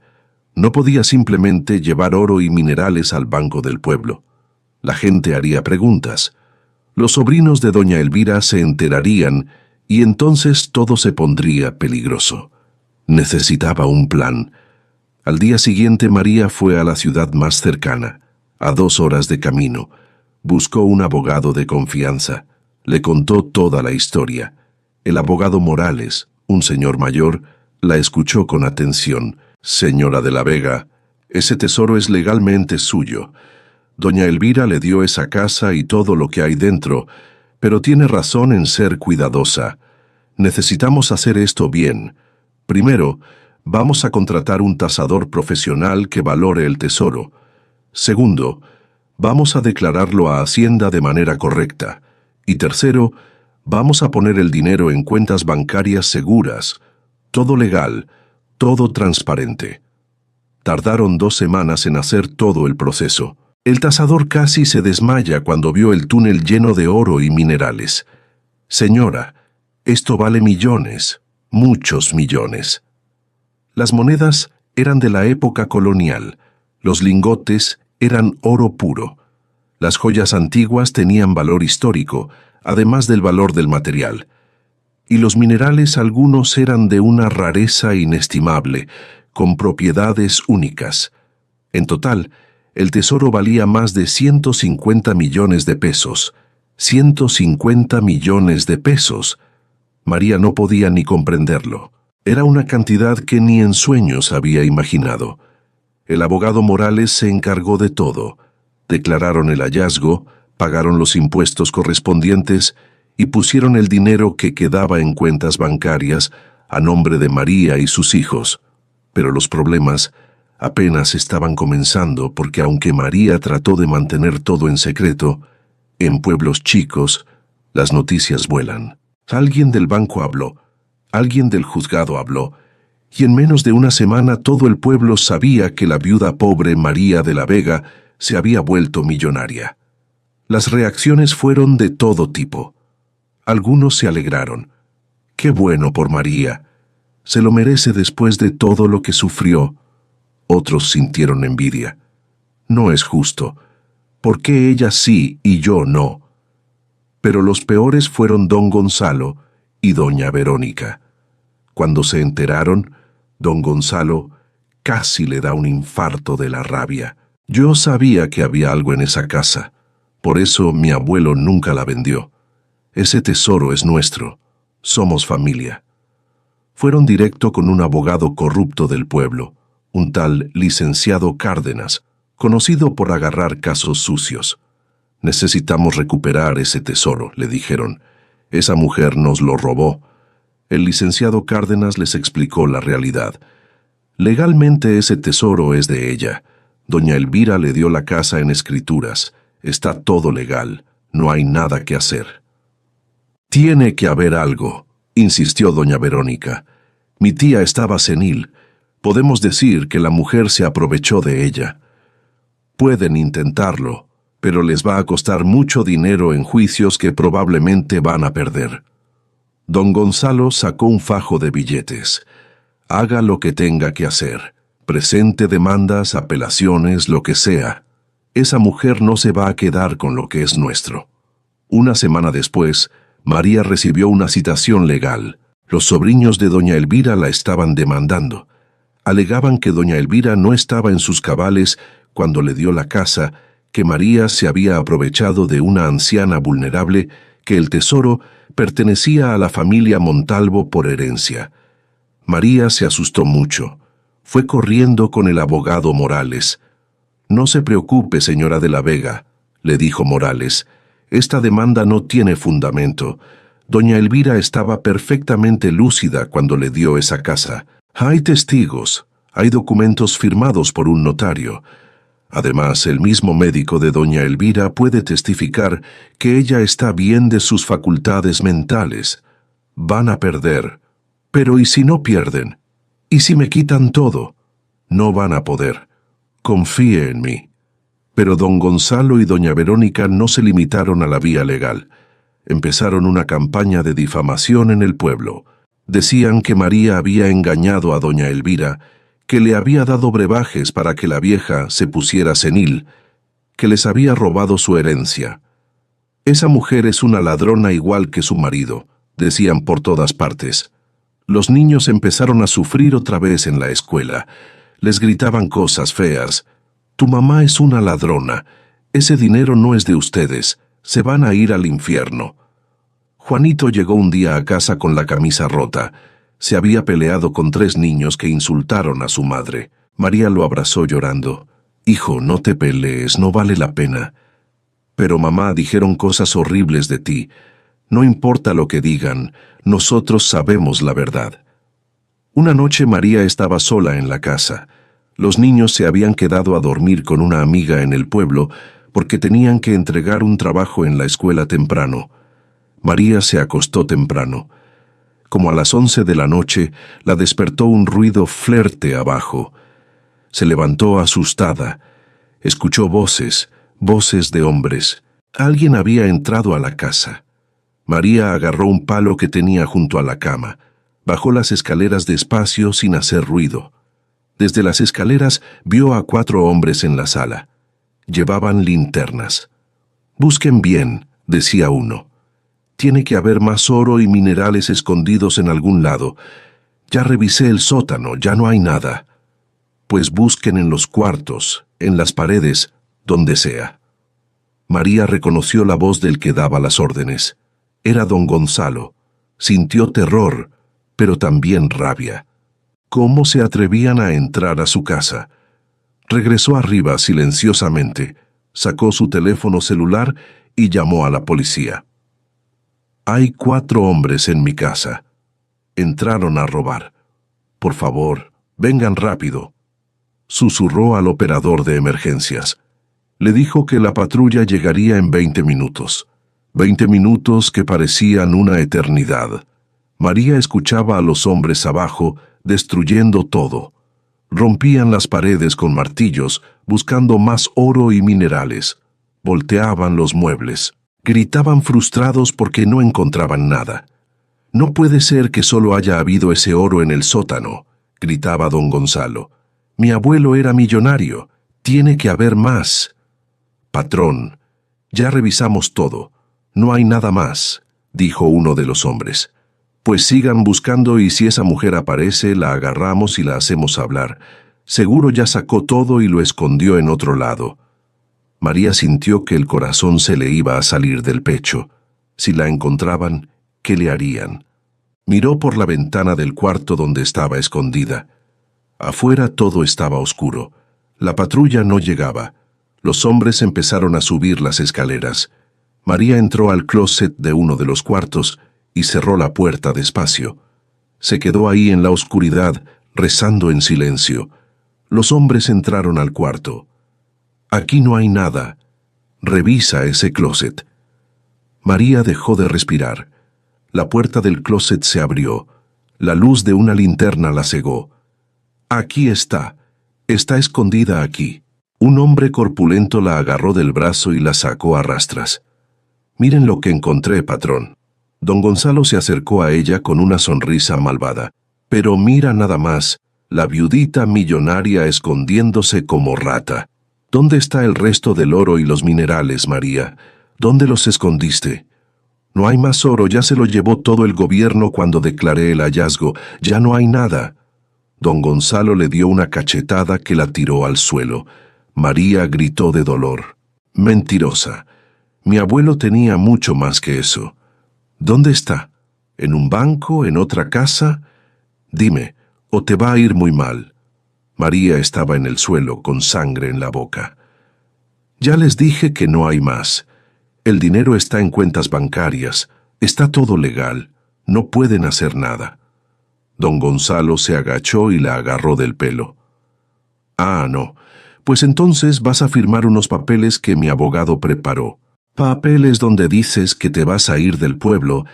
No podía simplemente llevar oro y minerales al banco del pueblo. La gente haría preguntas. Los sobrinos de doña Elvira se enterarían y entonces todo se pondría peligroso. Necesitaba un plan. Al día siguiente María fue a la ciudad más cercana, a 2 horas de camino. Buscó un abogado de confianza. Le contó toda la historia. El abogado Morales, un señor mayor, la escuchó con atención. «Señora de la Vega, ese tesoro es legalmente suyo. Doña Elvira le dio esa casa y todo lo que hay dentro, pero tiene razón en ser cuidadosa. Necesitamos hacer esto bien. Primero, vamos a contratar un tasador profesional que valore el tesoro. Segundo, vamos a declararlo a Hacienda de manera correcta. Y tercero, vamos a poner el dinero en cuentas bancarias seguras. Todo legal, todo transparente». Tardaron 2 semanas en hacer todo el proceso. El tasador casi se desmaya cuando vio el túnel lleno de oro y minerales. «Señora, esto vale millones, muchos millones». Las monedas eran de la época colonial. Los lingotes eran oro puro. Las joyas antiguas tenían valor histórico, además del valor del material. Y los minerales algunos eran de una rareza inestimable, con propiedades únicas. En total, el tesoro valía más de 150 millones de pesos. 150 millones de pesos. María no podía ni comprenderlo. Era una cantidad que ni en sueños había imaginado. El abogado Morales se encargó de todo. Declararon el hallazgo, pagaron los impuestos correspondientes y pusieron el dinero que quedaba en cuentas bancarias a nombre de María y sus hijos. Pero los problemas Apenas estaban comenzando porque aunque María trató de mantener todo en secreto, en pueblos chicos, las noticias vuelan. Alguien del banco habló, alguien del juzgado habló, y en menos de una semana todo el pueblo sabía que la viuda pobre María de la Vega se había vuelto millonaria. Las reacciones fueron de todo tipo. Algunos se alegraron. ¡Qué bueno por María! Se lo merece después de todo lo que sufrió. Otros sintieron envidia. No es justo. ¿Por qué ella sí y yo no? Pero los peores fueron don Gonzalo y doña Verónica. Cuando se enteraron, don Gonzalo casi le da un infarto de la rabia. Yo sabía que había algo en esa casa. Por eso mi abuelo nunca la vendió. Ese tesoro es nuestro. Somos familia. Fueron directo con un abogado corrupto del pueblo, un tal licenciado Cárdenas, conocido por agarrar casos sucios. Necesitamos recuperar ese tesoro, le dijeron. Esa mujer nos lo robó. El licenciado Cárdenas les explicó la realidad. Legalmente ese tesoro es de ella. Doña Elvira le dio la casa en escrituras. Está todo legal. No hay nada que hacer. Tiene que haber algo, insistió doña Verónica. Mi tía estaba senil. Podemos decir que la mujer se aprovechó de ella. Pueden intentarlo, pero les va a costar mucho dinero en juicios que probablemente van a perder. Don Gonzalo sacó un fajo de billetes. Haga lo que tenga que hacer. Presente demandas, apelaciones, lo que sea. Esa mujer no se va a quedar con lo que es nuestro. Una semana después, María recibió una citación legal. Los sobrinos de doña Elvira la estaban demandando. Alegaban que doña Elvira no estaba en sus cabales cuando le dio la casa, que María se había aprovechado de una anciana vulnerable, que el tesoro pertenecía a la familia Montalvo por herencia. María se asustó mucho. Fue corriendo con el abogado Morales. «No se preocupe, señora de la Vega», le dijo Morales. «Esta demanda no tiene fundamento. Doña Elvira estaba perfectamente lúcida cuando le dio esa casa. Hay testigos, hay documentos firmados por un notario. Además, el mismo médico de doña Elvira puede testificar que ella está bien de sus facultades mentales. Van a perder. Pero ¿y si no pierden? ¿Y si me quitan todo? No van a poder. Confíe en mí». Pero don Gonzalo y doña Verónica no se limitaron a la vía legal. Empezaron una campaña de difamación en el pueblo. Decían que María había engañado a doña Elvira, que le había dado brebajes para que la vieja se pusiera senil, que les había robado su herencia. «Esa mujer es una ladrona igual que su marido», decían por todas partes. Los niños empezaron a sufrir otra vez en la escuela. Les gritaban cosas feas. «Tu mamá es una ladrona. Ese dinero no es de ustedes. Se van a ir al infierno». Juanito llegó un día a casa con la camisa rota. Se había peleado con 3 niños que insultaron a su madre. María lo abrazó llorando. «Hijo, no te pelees, no vale la pena». «Pero mamá, dijeron cosas horribles de ti. No importa lo que digan, nosotros sabemos la verdad». Una noche María estaba sola en la casa. Los niños se habían quedado a dormir con una amiga en el pueblo porque tenían que entregar un trabajo en la escuela temprano. María se acostó temprano. Como a las 11 de la noche, la despertó un ruido fuerte abajo. Se levantó asustada. Escuchó voces, voces de hombres. Alguien había entrado a la casa. María agarró un palo que tenía junto a la cama. Bajó las escaleras despacio sin hacer ruido. Desde las escaleras vio a 4 hombres en la sala. Llevaban linternas. «Busquen bien», decía uno. «Tiene que haber más oro y minerales escondidos en algún lado. Ya revisé el sótano, ya no hay nada». «Pues busquen en los cuartos, en las paredes, donde sea». María reconoció la voz del que daba las órdenes. Era don Gonzalo. Sintió terror, pero también rabia. ¿Cómo se atrevían a entrar a su casa? Regresó arriba silenciosamente, sacó su teléfono celular y llamó a la policía. «Hay 4 hombres en mi casa. Entraron a robar. Por favor, vengan rápido». susurró al operador de emergencias. Le dijo que la patrulla llegaría en 20 minutos. 20 minutos que parecían una eternidad. María escuchaba a los hombres abajo, destruyendo todo. Rompían las paredes con martillos, buscando más oro y minerales. Volteaban los muebles. Gritaban frustrados porque no encontraban nada. «No puede ser que solo haya habido ese oro en el sótano», gritaba don Gonzalo. «Mi abuelo era millonario. Tiene que haber más». «Patrón, ya revisamos todo. No hay nada más», dijo uno de los hombres. «Pues sigan buscando y si esa mujer aparece, la agarramos y la hacemos hablar. Seguro ya sacó todo y lo escondió en otro lado». María sintió que el corazón se le iba a salir del pecho. Si la encontraban, ¿qué le harían? Miró por la ventana del cuarto donde estaba escondida. Afuera todo estaba oscuro. La patrulla no llegaba. Los hombres empezaron a subir las escaleras. María entró al closet de uno de los cuartos y cerró la puerta despacio. Se quedó ahí en la oscuridad, rezando en silencio. Los hombres entraron al cuarto. «Aquí no hay nada. Revisa ese closet». María dejó de respirar. La puerta del closet se abrió. La luz de una linterna la cegó. «Aquí está. Está escondida aquí». Un hombre corpulento la agarró del brazo y la sacó a rastras. «Miren lo que encontré, patrón». Don Gonzalo se acercó a ella con una sonrisa malvada. «Pero mira nada más, la viudita millonaria escondiéndose como rata. ¿Dónde está el resto del oro y los minerales, María? ¿Dónde los escondiste?» «No hay más oro, ya se lo llevó todo el gobierno cuando declaré el hallazgo. Ya no hay nada». Don Gonzalo le dio una cachetada que la tiró al suelo. María gritó de dolor. «Mentirosa. Mi abuelo tenía mucho más que eso». «¿Dónde está? ¿En un banco? ¿En otra casa? Dime, o te va a ir muy mal». María estaba en el suelo con sangre en la boca. «Ya les dije que no hay más. El dinero está en cuentas bancarias. Está todo legal. No pueden hacer nada». Don Gonzalo se agachó y la agarró del pelo. «Ah, no. Pues entonces vas a firmar unos papeles que mi abogado preparó. Papeles donde dices que te vas a ir del pueblo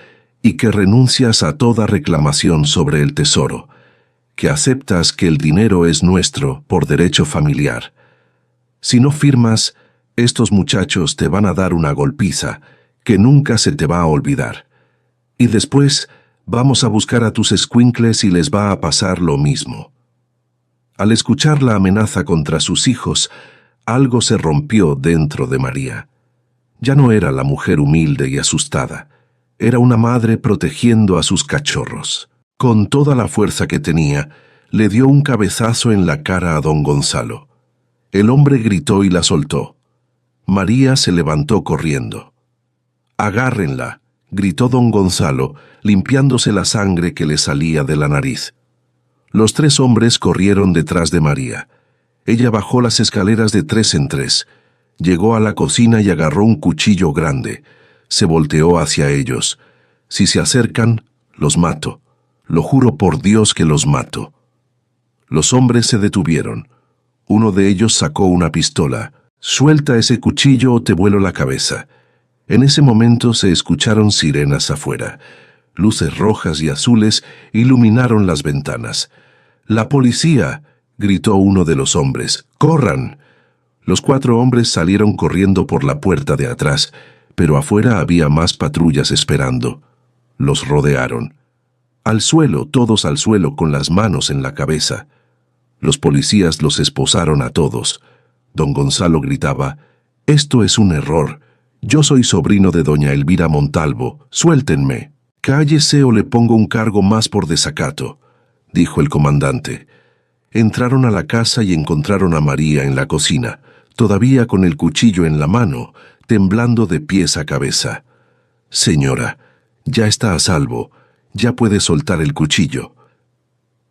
y que renuncias a toda reclamación sobre el tesoro, que aceptas que el dinero es nuestro por derecho familiar. Si no firmas, estos muchachos te van a dar una golpiza que nunca se te va a olvidar. Y después vamos a buscar a tus escuincles y les va a pasar lo mismo». Al escuchar la amenaza contra sus hijos, algo se rompió dentro de María. Ya no era la mujer humilde y asustada. Era una madre protegiendo a sus cachorros. Con toda la fuerza que tenía, le dio un cabezazo en la cara a don Gonzalo. El hombre gritó y la soltó. María se levantó corriendo. «Agárrenla», gritó don Gonzalo, limpiándose la sangre que le salía de la nariz. Los 3 hombres corrieron detrás de María. Ella bajó las escaleras de 3 en 3. Llegó a la cocina y agarró un cuchillo grande. Se volteó hacia ellos. «Si se acercan, los mato. Lo juro por Dios que los mato». Los hombres se detuvieron. Uno de ellos sacó una pistola. «Suelta ese cuchillo o te vuelo la cabeza». En ese momento se escucharon sirenas afuera. Luces rojas y azules iluminaron las ventanas. «¡La policía!», gritó uno de los hombres. «¡Corran!». Los 4 hombres salieron corriendo por la puerta de atrás, pero afuera había más patrullas esperando. Los rodearon. Al suelo, todos al suelo, con las manos en la cabeza. Los policías los esposaron a todos. Don Gonzalo gritaba: «Esto es un error. Yo soy sobrino de doña Elvira Montalvo. Suéltenme». «Cállese o le pongo un cargo más por desacato», dijo el comandante. Entraron a la casa y encontraron a María en la cocina, todavía con el cuchillo en la mano, temblando de pies a cabeza. «Señora, ya está a salvo. Ya puede soltar el cuchillo».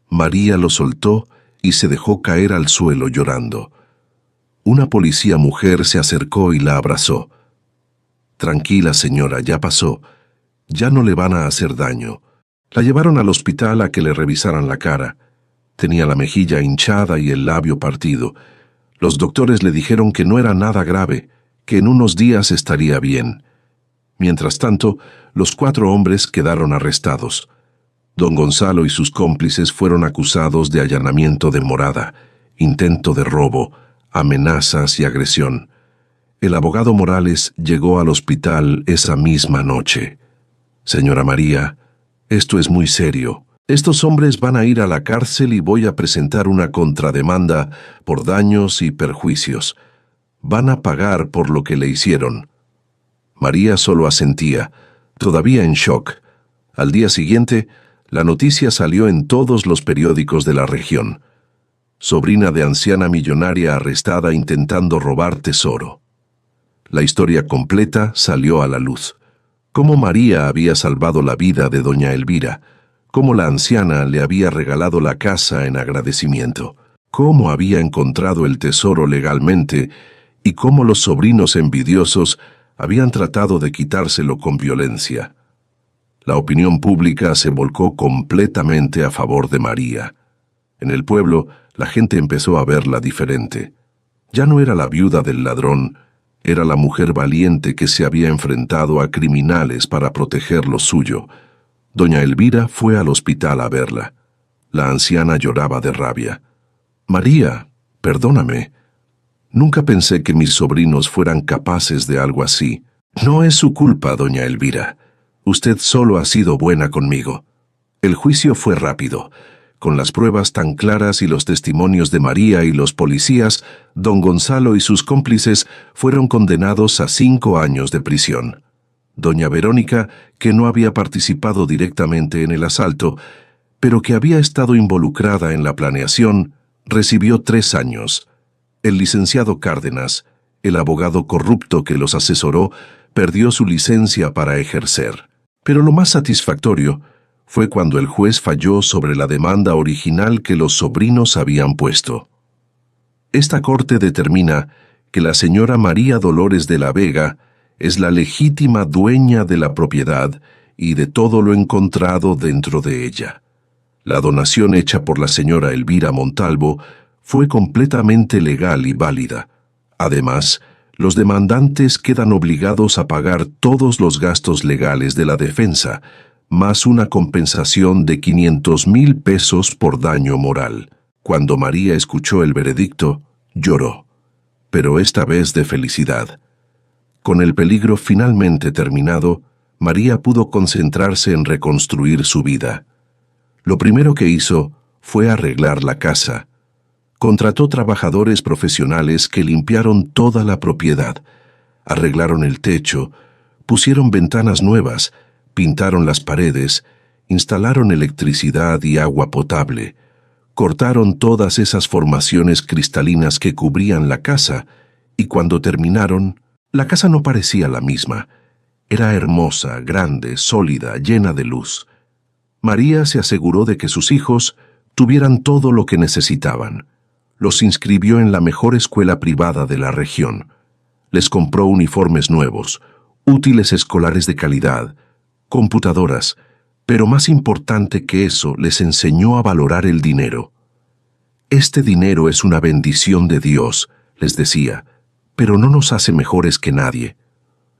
María lo soltó y se dejó caer al suelo llorando. Una policía mujer se acercó y la abrazó. «Tranquila, señora, ya pasó. Ya no le van a hacer daño». La llevaron al hospital a que le revisaran la cara. Tenía la mejilla hinchada y el labio partido. Los doctores le dijeron que no era nada grave, que en unos días estaría bien. Mientras tanto, los 4 hombres quedaron arrestados. Don Gonzalo y sus cómplices fueron acusados de allanamiento de morada, intento de robo, amenazas y agresión. El abogado Morales llegó al hospital esa misma noche. Señora María, esto es muy serio. Estos hombres van a ir a la cárcel y voy a presentar una contrademanda por daños y perjuicios. Van a pagar por lo que le hicieron. María solo asentía, todavía en shock. Al día siguiente, la noticia salió en todos los periódicos de la región. Sobrina de anciana millonaria arrestada intentando robar tesoro. La historia completa salió a la luz. Cómo María había salvado la vida de doña Elvira, cómo la anciana le había regalado la casa en agradecimiento, cómo había encontrado el tesoro legalmente y cómo los sobrinos envidiosos habían tratado de quitárselo con violencia. La opinión pública se volcó completamente a favor de María. En el pueblo, la gente empezó a verla diferente. Ya no era la viuda del ladrón, era la mujer valiente que se había enfrentado a criminales para proteger lo suyo. Doña Elvira fue al hospital a verla. La anciana lloraba de rabia. «María, perdóname. Nunca pensé que mis sobrinos fueran capaces de algo así. No es su culpa, doña Elvira. Usted solo ha sido buena conmigo». El juicio fue rápido. Con las pruebas tan claras y los testimonios de María y los policías, don Gonzalo y sus cómplices fueron condenados a 5 años de prisión. Doña Verónica, que no había participado directamente en el asalto, pero que había estado involucrada en la planeación, recibió 3 años. El licenciado Cárdenas, el abogado corrupto que los asesoró, perdió su licencia para ejercer. Pero lo más satisfactorio fue cuando el juez falló sobre la demanda original que los sobrinos habían puesto. Esta corte determina que la señora María Dolores de la Vega es la legítima dueña de la propiedad y de todo lo encontrado dentro de ella. La donación hecha por la señora Elvira Montalvo fue completamente legal y válida. Además, los demandantes quedan obligados a pagar todos los gastos legales de la defensa, más una compensación de 500,000 pesos por daño moral. Cuando María escuchó el veredicto, lloró, pero esta vez de felicidad. Con el peligro finalmente terminado, María pudo concentrarse en reconstruir su vida. Lo primero que hizo fue arreglar la casa. Contrató trabajadores profesionales que limpiaron toda la propiedad, arreglaron el techo, pusieron ventanas nuevas, pintaron las paredes, instalaron electricidad y agua potable, cortaron todas esas formaciones cristalinas que cubrían la casa, y cuando terminaron, la casa no parecía la misma. Era hermosa, grande, sólida, llena de luz. María se aseguró de que sus hijos tuvieran todo lo que necesitaban. Los inscribió en la mejor escuela privada de la región. Les compró uniformes nuevos, útiles escolares de calidad, computadoras, pero más importante que eso, les enseñó a valorar el dinero. «Este dinero es una bendición de Dios», les decía, «pero no nos hace mejores que nadie.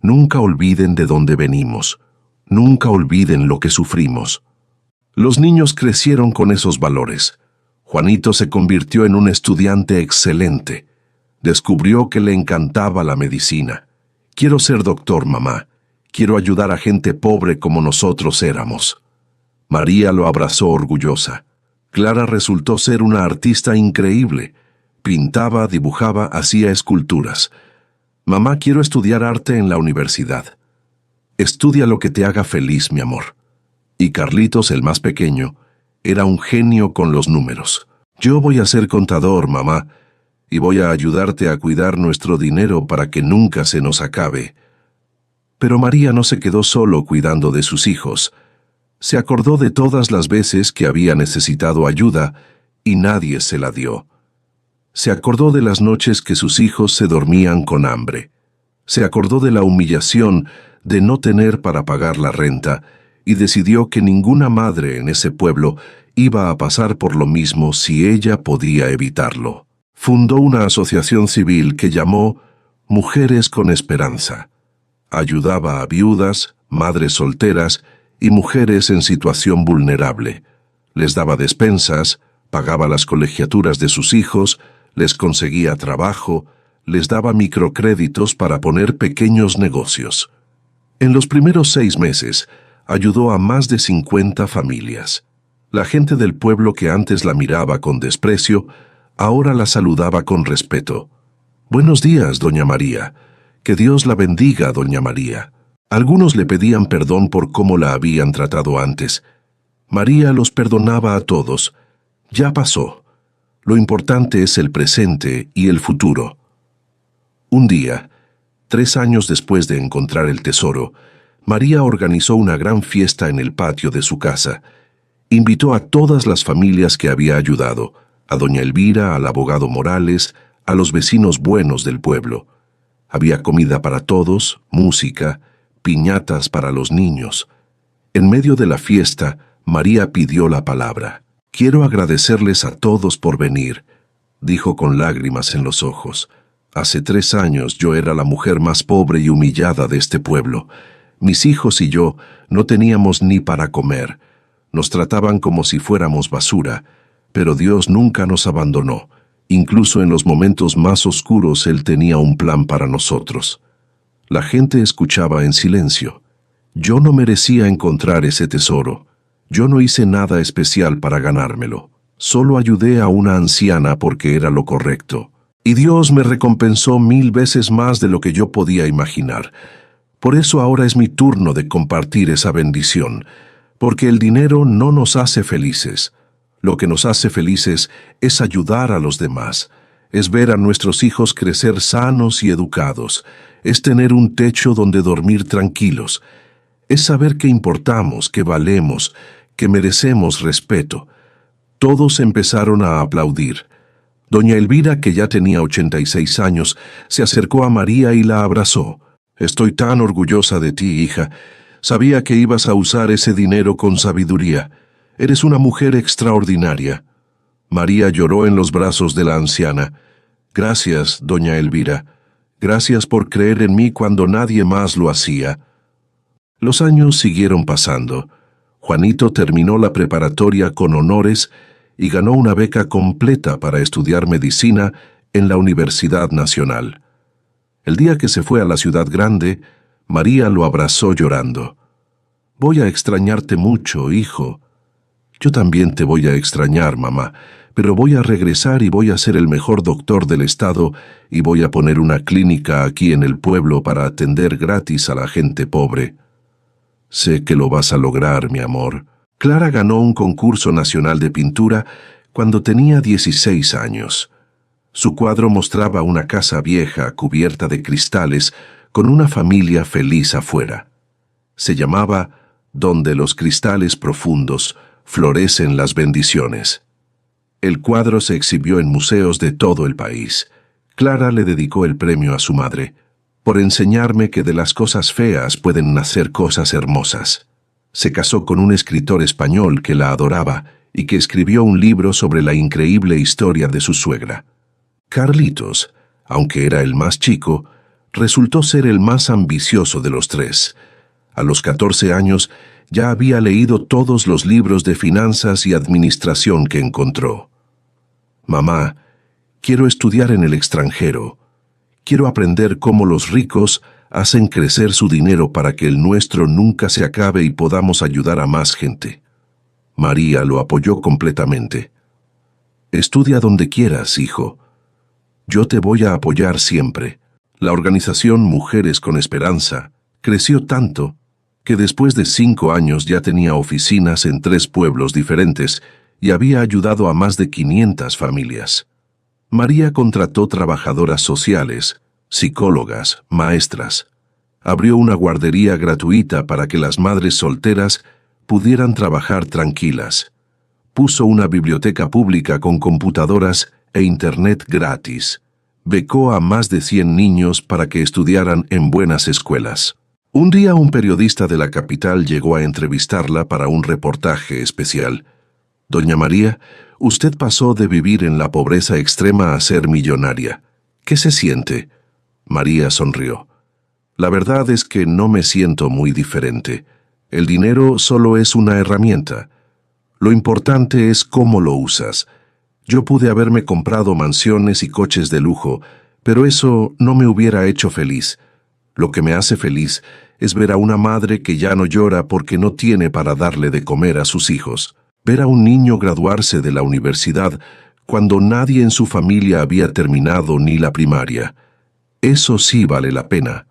Nunca olviden de dónde venimos. Nunca olviden lo que sufrimos». Los niños crecieron con esos valores. Juanito se convirtió en un estudiante excelente. Descubrió que le encantaba la medicina. «Quiero ser doctor, mamá. Quiero ayudar a gente pobre como nosotros éramos». María lo abrazó orgullosa. Clara resultó ser una artista increíble. Pintaba, dibujaba, hacía esculturas. «Mamá, quiero estudiar arte en la universidad». «Estudia lo que te haga feliz, mi amor». Y Carlitos, el más pequeño, era un genio con los números. «Yo voy a ser contador, mamá, y voy a ayudarte a cuidar nuestro dinero para que nunca se nos acabe». Pero María no se quedó solo cuidando de sus hijos. Se acordó de todas las veces que había necesitado ayuda y nadie se la dio. Se acordó de las noches que sus hijos se dormían con hambre. Se acordó de la humillación de no tener para pagar la renta y decidió que ninguna madre en ese pueblo iba a pasar por lo mismo si ella podía evitarlo. Fundó una asociación civil que llamó Mujeres con Esperanza. Ayudaba a viudas, madres solteras y mujeres en situación vulnerable. Les daba despensas, pagaba las colegiaturas de sus hijos, les conseguía trabajo, les daba microcréditos para poner pequeños negocios. En los primeros 6 meses, ayudó a más de 50 familias. La gente del pueblo que antes la miraba con desprecio, ahora la saludaba con respeto. «Buenos días, doña María. Que Dios la bendiga, doña María». Algunos le pedían perdón por cómo la habían tratado antes. María los perdonaba a todos. Ya pasó. Lo importante es el presente y el futuro. Un día, 3 años después de encontrar el tesoro, María organizó una gran fiesta en el patio de su casa. Invitó a todas las familias que había ayudado, a doña Elvira, al abogado Morales, a los vecinos buenos del pueblo. Había comida para todos, música, piñatas para los niños. En medio de la fiesta, María pidió la palabra. «Quiero agradecerles a todos por venir», dijo con lágrimas en los ojos. «Hace 3 años yo era la mujer más pobre y humillada de este pueblo. Mis hijos y yo no teníamos ni para comer. Nos trataban como si fuéramos basura, pero Dios nunca nos abandonó. Incluso en los momentos más oscuros Él tenía un plan para nosotros». La gente escuchaba en silencio. Yo no merecía encontrar ese tesoro. Yo no hice nada especial para ganármelo. Solo ayudé a una anciana porque era lo correcto. Y Dios me recompensó 1000 veces más de lo que yo podía imaginar. Por eso ahora es mi turno de compartir esa bendición, porque el dinero no nos hace felices. Lo que nos hace felices es ayudar a los demás, es ver a nuestros hijos crecer sanos y educados, es tener un techo donde dormir tranquilos, es saber que importamos, que valemos, que merecemos respeto. Todos empezaron a aplaudir. Doña Elvira, que ya tenía 86 años, se acercó a María y la abrazó. «Estoy tan orgullosa de ti, hija. Sabía que ibas a usar ese dinero con sabiduría. Eres una mujer extraordinaria». María lloró en los brazos de la anciana. «Gracias, doña Elvira. Gracias por creer en mí cuando nadie más lo hacía». Los años siguieron pasando. Juanito terminó la preparatoria con honores y ganó una beca completa para estudiar medicina en la Universidad Nacional. El día que se fue a la ciudad grande, María lo abrazó llorando. «Voy a extrañarte mucho, hijo». «Yo también te voy a extrañar, mamá, pero voy a regresar y voy a ser el mejor doctor del estado y voy a poner una clínica aquí en el pueblo para atender gratis a la gente pobre». «Sé que lo vas a lograr, mi amor». Clara ganó un concurso nacional de pintura cuando tenía 16 años. Su cuadro mostraba una casa vieja cubierta de cristales con una familia feliz afuera. Se llamaba «Donde los cristales profundos florecen las bendiciones». El cuadro se exhibió en museos de todo el país. Clara le dedicó el premio a su madre, por enseñarme que de las cosas feas pueden nacer cosas hermosas. Se casó con un escritor español que la adoraba y que escribió un libro sobre la increíble historia de su suegra. Carlitos, aunque era el más chico, resultó ser el más ambicioso de los 3. A los 14 años ya había leído todos los libros de finanzas y administración que encontró. «Mamá, quiero estudiar en el extranjero. Quiero aprender cómo los ricos hacen crecer su dinero para que el nuestro nunca se acabe y podamos ayudar a más gente». María lo apoyó completamente. «Estudia donde quieras, hijo. Yo te voy a apoyar siempre». La organización Mujeres con Esperanza creció tanto que después de 5 años ya tenía oficinas en 3 pueblos diferentes y había ayudado a más de 500 familias. María contrató trabajadoras sociales, psicólogas, maestras. Abrió una guardería gratuita para que las madres solteras pudieran trabajar tranquilas. Puso una biblioteca pública con computadoras e internet gratis. Becó a más de 100 niños para que estudiaran en buenas escuelas. Un día un periodista de la capital llegó a entrevistarla para un reportaje especial. Doña María, usted pasó de vivir en la pobreza extrema a ser millonaria. ¿Qué se siente? María sonrió. La verdad es que no me siento muy diferente. El dinero solo es una herramienta. Lo importante es cómo lo usas. Yo pude haberme comprado mansiones y coches de lujo, pero eso no me hubiera hecho feliz. Lo que me hace feliz es ver a una madre que ya no llora porque no tiene para darle de comer a sus hijos. Ver a un niño graduarse de la universidad cuando nadie en su familia había terminado ni la primaria. Eso sí vale la pena.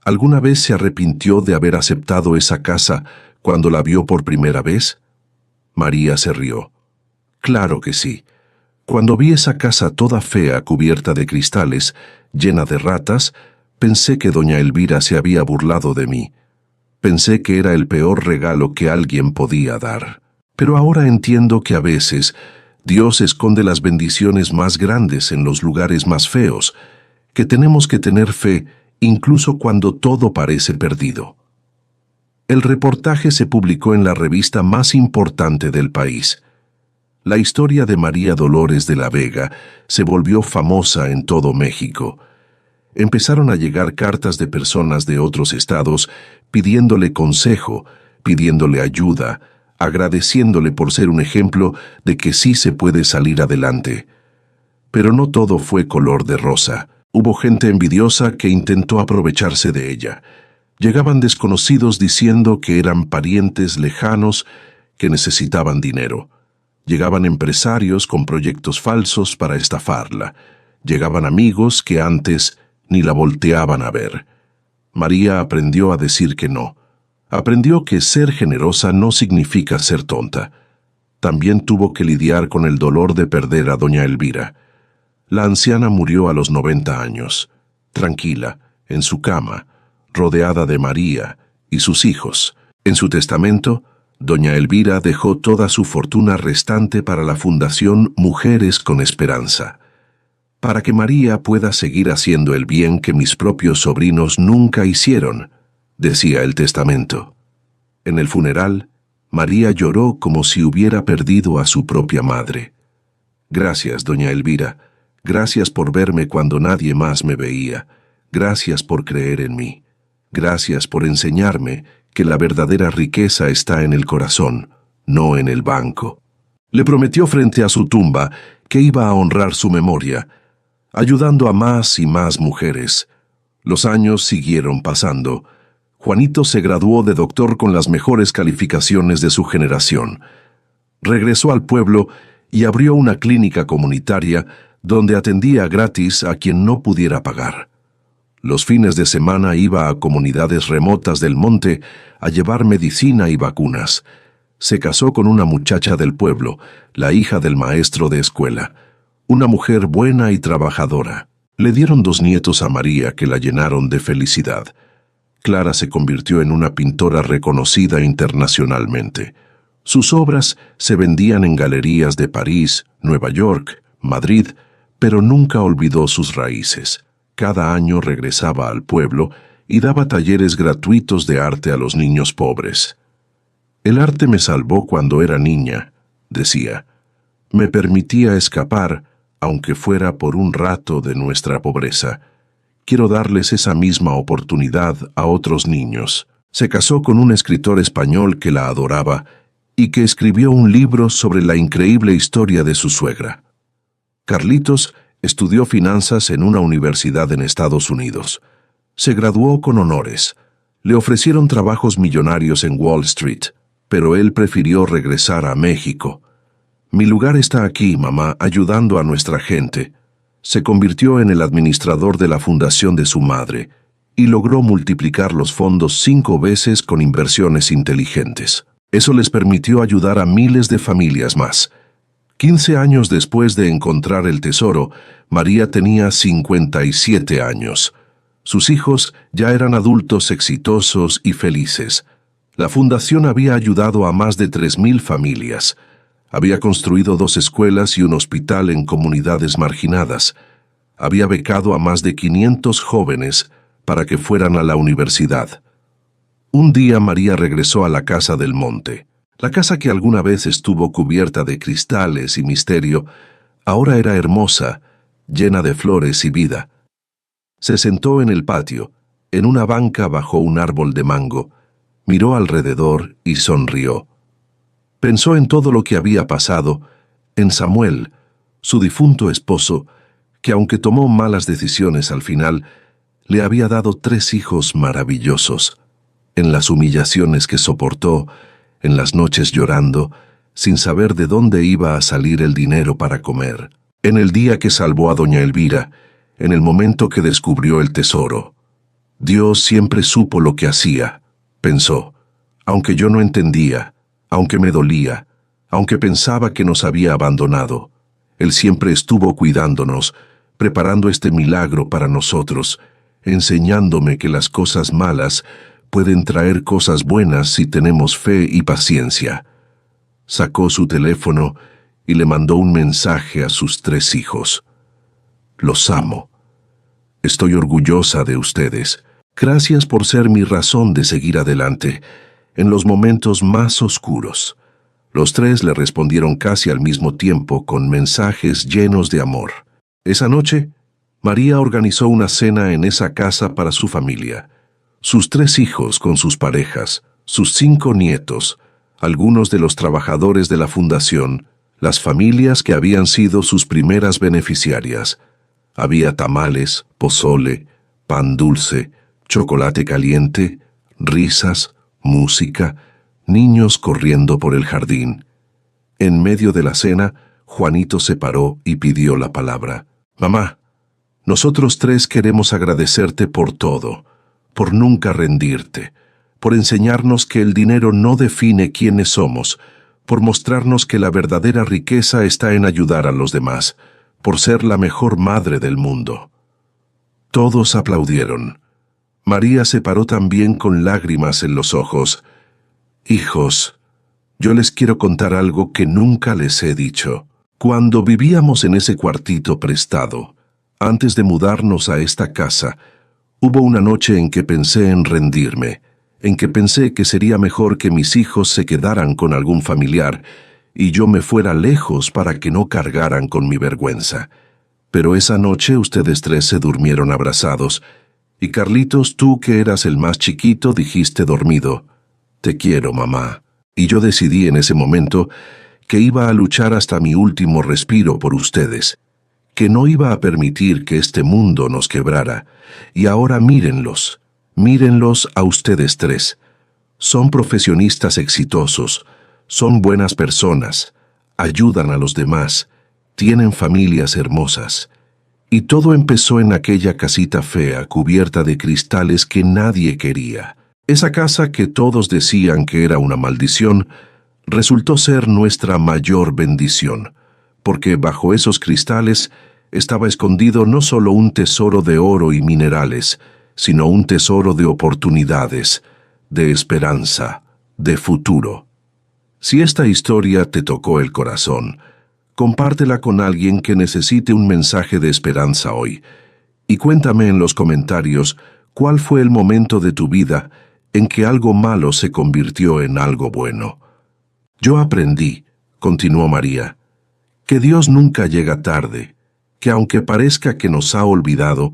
¿Alguna vez se arrepintió de haber aceptado esa casa cuando la vio por primera vez? María se rió. Claro que sí. Cuando vi esa casa toda fea, cubierta de cristales, llena de ratas, pensé que doña Elvira se había burlado de mí. Pensé que era el peor regalo que alguien podía dar. Pero ahora entiendo que a veces Dios esconde las bendiciones más grandes en los lugares más feos, que tenemos que tener fe incluso cuando todo parece perdido. El reportaje se publicó en la revista más importante del país. La historia de María Dolores de la Vega se volvió famosa en todo México. Empezaron a llegar cartas de personas de otros estados pidiéndole consejo, pidiéndole ayuda, agradeciéndole por ser un ejemplo de que sí se puede salir adelante. Pero no todo fue color de rosa. Hubo gente envidiosa que intentó aprovecharse de ella. Llegaban desconocidos diciendo que eran parientes lejanos que necesitaban dinero. Llegaban empresarios con proyectos falsos para estafarla. Llegaban amigos que antes ni la volteaban a ver. María aprendió a decir que no. Aprendió que ser generosa no significa ser tonta. También tuvo que lidiar con el dolor de perder a doña Elvira. La anciana murió a los 90 años, tranquila, en su cama, rodeada de María y sus hijos. En su testamento, doña Elvira dejó toda su fortuna restante para la Fundación Mujeres con Esperanza, para que María pueda seguir haciendo el bien que mis propios sobrinos nunca hicieron, decía el testamento. En el funeral, María lloró como si hubiera perdido a su propia madre. Gracias, doña Elvira. Gracias por verme cuando nadie más me veía. Gracias por creer en mí. Gracias por enseñarme que la verdadera riqueza está en el corazón, no en el banco. Le prometió frente a su tumba que iba a honrar su memoria, ayudando a más y más mujeres. Los años siguieron pasando. Juanito se graduó de doctor con las mejores calificaciones de su generación. Regresó al pueblo y abrió una clínica comunitaria donde atendía gratis a quien no pudiera pagar. Los fines de semana iba a comunidades remotas del monte a llevar medicina y vacunas. Se casó con una muchacha del pueblo, la hija del maestro de escuela, una mujer buena y trabajadora. Le dieron 2 nietos a María que la llenaron de felicidad. Clara se convirtió en una pintora reconocida internacionalmente. Sus obras se vendían en galerías de París, Nueva York, Madrid, pero nunca olvidó sus raíces. Cada año regresaba al pueblo y daba talleres gratuitos de arte a los niños pobres. El arte me salvó cuando era niña, decía. Me permitía escapar, aunque fuera por un rato, de nuestra pobreza. Quiero darles esa misma oportunidad a otros niños. Se casó con un escritor español que la adoraba y que escribió un libro sobre la increíble historia de su suegra. Carlitos estudió finanzas en una universidad en Estados Unidos. Se graduó con honores. Le ofrecieron trabajos millonarios en Wall Street, pero él prefirió regresar a México. Mi lugar está aquí, mamá, ayudando a nuestra gente. Se convirtió en el administrador de la fundación de su madre y logró multiplicar los fondos 5 veces con inversiones inteligentes. Eso les permitió ayudar a miles de familias más. 15 años después de encontrar el tesoro, María tenía 57 años. Sus hijos ya eran adultos exitosos y felices. La fundación había ayudado a más de 3,000 familias. Había construido 2 escuelas y un hospital en comunidades marginadas. Había becado a más de 500 jóvenes para que fueran a la universidad. Un día María regresó a la casa del monte. La casa que alguna vez estuvo cubierta de cristales y misterio, ahora era hermosa, llena de flores y vida. Se sentó en el patio, en una banca bajo un árbol de mango, miró alrededor y sonrió. Pensó en todo lo que había pasado, en Samuel, su difunto esposo, que aunque tomó malas decisiones al final, le había dado 3 hijos maravillosos, en las humillaciones que soportó, en las noches llorando, sin saber de dónde iba a salir el dinero para comer, en el día que salvó a doña Elvira, en el momento que descubrió el tesoro. Dios siempre supo lo que hacía, pensó, aunque yo no entendía, aunque me dolía, aunque pensaba que nos había abandonado. Él siempre estuvo cuidándonos, preparando este milagro para nosotros, enseñándome que las cosas malas pueden traer cosas buenas si tenemos fe y paciencia. Sacó su teléfono y le mandó un mensaje a sus 3 hijos. Los amo. Estoy orgullosa de ustedes. Gracias por ser mi razón de seguir adelante en los momentos más oscuros. Los 3 le respondieron casi al mismo tiempo con mensajes llenos de amor. Esa noche, María organizó una cena en esa casa para su familia. Sus 3 hijos con sus parejas, sus 5 nietos, algunos de los trabajadores de la fundación, las familias que habían sido sus primeras beneficiarias. Había tamales, pozole, pan dulce, chocolate caliente, risas, música, niños corriendo por el jardín. En medio de la cena, Juanito se paró y pidió la palabra. Mamá, nosotros 3 queremos agradecerte por todo, por nunca rendirte, por enseñarnos que el dinero no define quiénes somos, por mostrarnos que la verdadera riqueza está en ayudar a los demás, por ser la mejor madre del mundo. Todos aplaudieron. María se paró también con lágrimas en los ojos. Hijos, yo les quiero contar algo que nunca les he dicho. Cuando vivíamos en ese cuartito prestado, antes de mudarnos a esta casa, hubo una noche en que pensé en rendirme, en que pensé que sería mejor que mis hijos se quedaran con algún familiar y yo me fuera lejos para que no cargaran con mi vergüenza. Pero esa noche ustedes 3 se durmieron abrazados, y Carlitos, tú que eras el más chiquito, dijiste dormido, «Te quiero, mamá». Y yo decidí en ese momento que iba a luchar hasta mi último respiro por ustedes, que no iba a permitir que este mundo nos quebrara. Y ahora mírenlos a ustedes 3. Son profesionistas exitosos, son buenas personas, ayudan a los demás, tienen familias hermosas. Y todo empezó en aquella casita fea cubierta de cristales que nadie quería. Esa casa que todos decían que era una maldición, resultó ser nuestra mayor bendición, porque bajo esos cristales estaba escondido no solo un tesoro de oro y minerales, sino un tesoro de oportunidades, de esperanza, de futuro. Si esta historia te tocó el corazón, compártela con alguien que necesite un mensaje de esperanza hoy, y cuéntame en los comentarios cuál fue el momento de tu vida en que algo malo se convirtió en algo bueno. Yo aprendí, continuó María, que Dios nunca llega tarde, que aunque parezca que nos ha olvidado,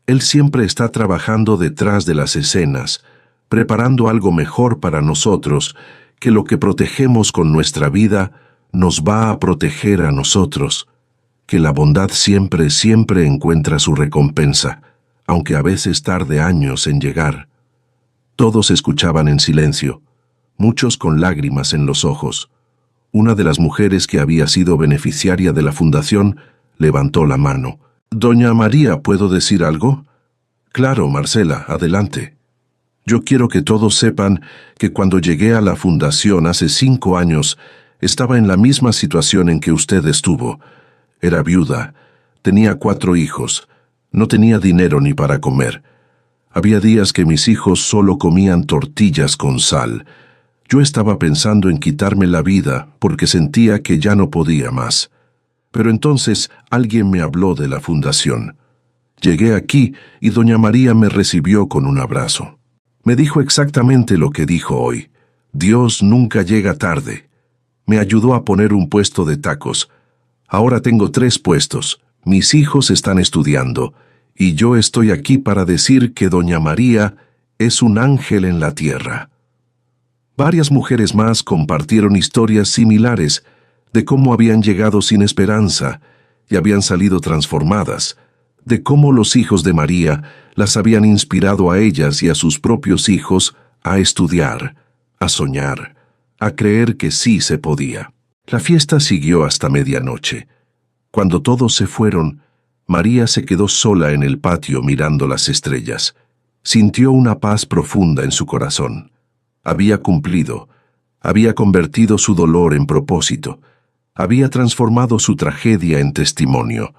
Él siempre está trabajando detrás de las escenas, preparando algo mejor para nosotros, que lo que protegemos con nuestra vida nos va a proteger a nosotros, que la bondad siempre encuentra su recompensa, aunque a veces tarde años en llegar. Todos escuchaban en silencio, muchos con lágrimas en los ojos. Una de las mujeres que había sido beneficiaria de la fundación levantó la mano. «Doña María, ¿puedo decir algo?» «Claro, Marcela, adelante». «Yo quiero que todos sepan que cuando llegué a la fundación hace 5 años, estaba en la misma situación en que usted estuvo. Era viuda, tenía 4 hijos, no tenía dinero ni para comer. Había días que mis hijos solo comían tortillas con sal. Yo estaba pensando en quitarme la vida porque sentía que ya no podía más. Pero entonces alguien me habló de la fundación. Llegué aquí y doña María me recibió con un abrazo. Me dijo exactamente lo que dijo hoy. Dios nunca llega tarde. Me ayudó a poner un puesto de tacos. Ahora tengo 3 puestos. Mis hijos están estudiando. Y yo estoy aquí para decir que Doña María es un ángel en la tierra. Varias mujeres más compartieron historias similares de cómo habían llegado sin esperanza y habían salido transformadas, de cómo los hijos de María las habían inspirado a ellas y a sus propios hijos a estudiar, a soñar, a creer que sí se podía. La fiesta siguió hasta medianoche. Cuando todos se fueron, María se quedó sola en el patio mirando las estrellas. Sintió una paz profunda en su corazón. Había cumplido, había convertido su dolor en propósito, había transformado su tragedia en testimonio,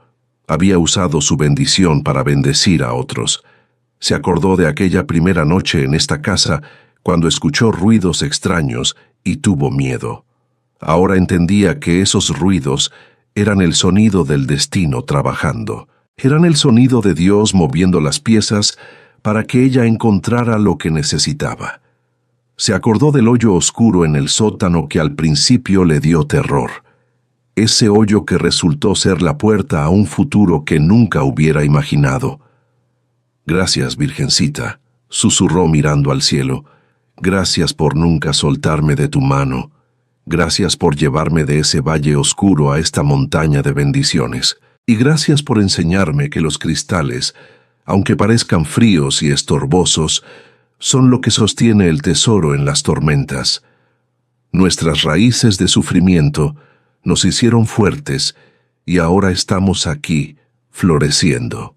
había usado su bendición para bendecir a otros. Se acordó de aquella primera noche en esta casa cuando escuchó ruidos extraños y tuvo miedo. Ahora entendía que esos ruidos eran el sonido del destino trabajando. Eran el sonido de Dios moviendo las piezas para que ella encontrara lo que necesitaba. Se acordó del hoyo oscuro en el sótano que al principio le dio terror. Ese hoyo que resultó ser la puerta a un futuro que nunca hubiera imaginado. «Gracias, Virgencita», susurró mirando al cielo. «Gracias por nunca soltarme de tu mano. Gracias por llevarme de ese valle oscuro a esta montaña de bendiciones. Y gracias por enseñarme que los cristales, aunque parezcan fríos y estorbosos, son lo que sostiene el tesoro en las tormentas. Nuestras raíces de sufrimiento nos hicieron fuertes y ahora estamos aquí, floreciendo».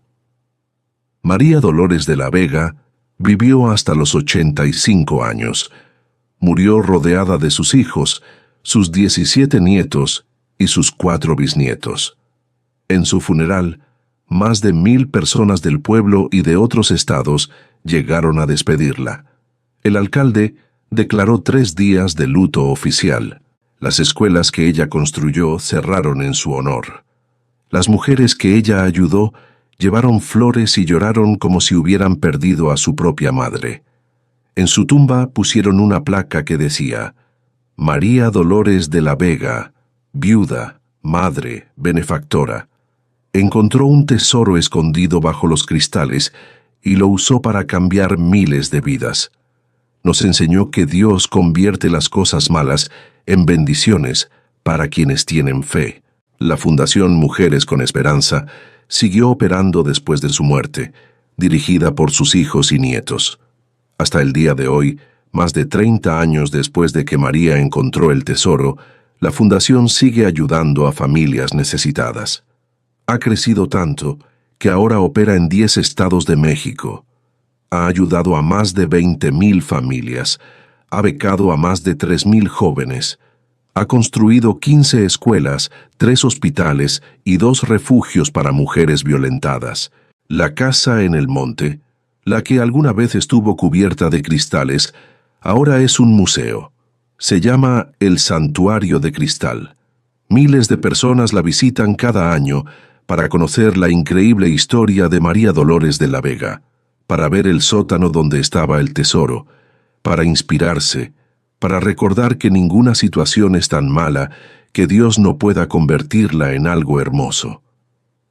María Dolores de la Vega vivió hasta los 85 años. Murió rodeada de sus hijos, sus 17 nietos y sus 4 bisnietos. En su funeral, más de 1000 personas del pueblo y de otros estados llegaron a despedirla. El alcalde declaró 3 días de luto oficial. Las escuelas que ella construyó cerraron en su honor. Las mujeres que ella ayudó llevaron flores y lloraron como si hubieran perdido a su propia madre. En su tumba pusieron una placa que decía: María Dolores de la Vega, viuda, madre, benefactora. Encontró un tesoro escondido bajo los cristales y lo usó para cambiar miles de vidas. Nos enseñó que Dios convierte las cosas malas en bendiciones para quienes tienen fe. La Fundación Mujeres con Esperanza siguió operando después de su muerte, dirigida por sus hijos y nietos. Hasta el día de hoy, más de 30 años después de que María encontró el tesoro, la Fundación sigue ayudando a familias necesitadas. Ha crecido tanto que ahora opera en 10 estados de México. Ha ayudado a más de 20,000 familias, ha becado a más de 3,000 jóvenes, ha construido 15 escuelas, 3 hospitales y 2 refugios para mujeres violentadas. La casa en el monte, la que alguna vez estuvo cubierta de cristales, ahora es un museo. Se llama el Santuario de Cristal. Miles de personas la visitan cada año para conocer la increíble historia de María Dolores de la Vega, para ver el sótano donde estaba el tesoro, para inspirarse, para recordar que ninguna situación es tan mala que Dios no pueda convertirla en algo hermoso.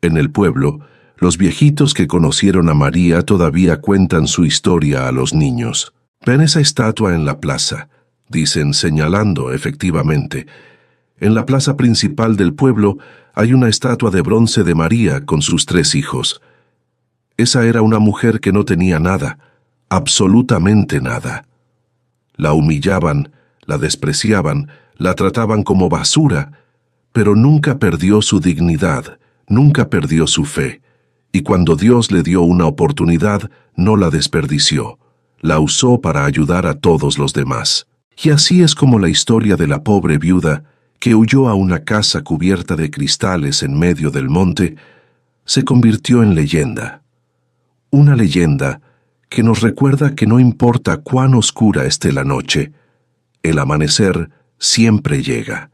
En el pueblo, los viejitos que conocieron a María todavía cuentan su historia a los niños. «Ven esa estatua en la plaza», dicen señalando efectivamente. En la plaza principal del pueblo hay una estatua de bronce de María con sus 3 hijos. Esa era una mujer que no tenía nada, absolutamente nada. La humillaban, la despreciaban, la trataban como basura, pero nunca perdió su dignidad, nunca perdió su fe. Y cuando Dios le dio una oportunidad, no la desperdició. La usó para ayudar a todos los demás. Y así es como la historia de la pobre viuda, que huyó a una casa cubierta de cristales en medio del monte, se convirtió en leyenda. Una leyenda que nos recuerda que no importa cuán oscura esté la noche, el amanecer siempre llega.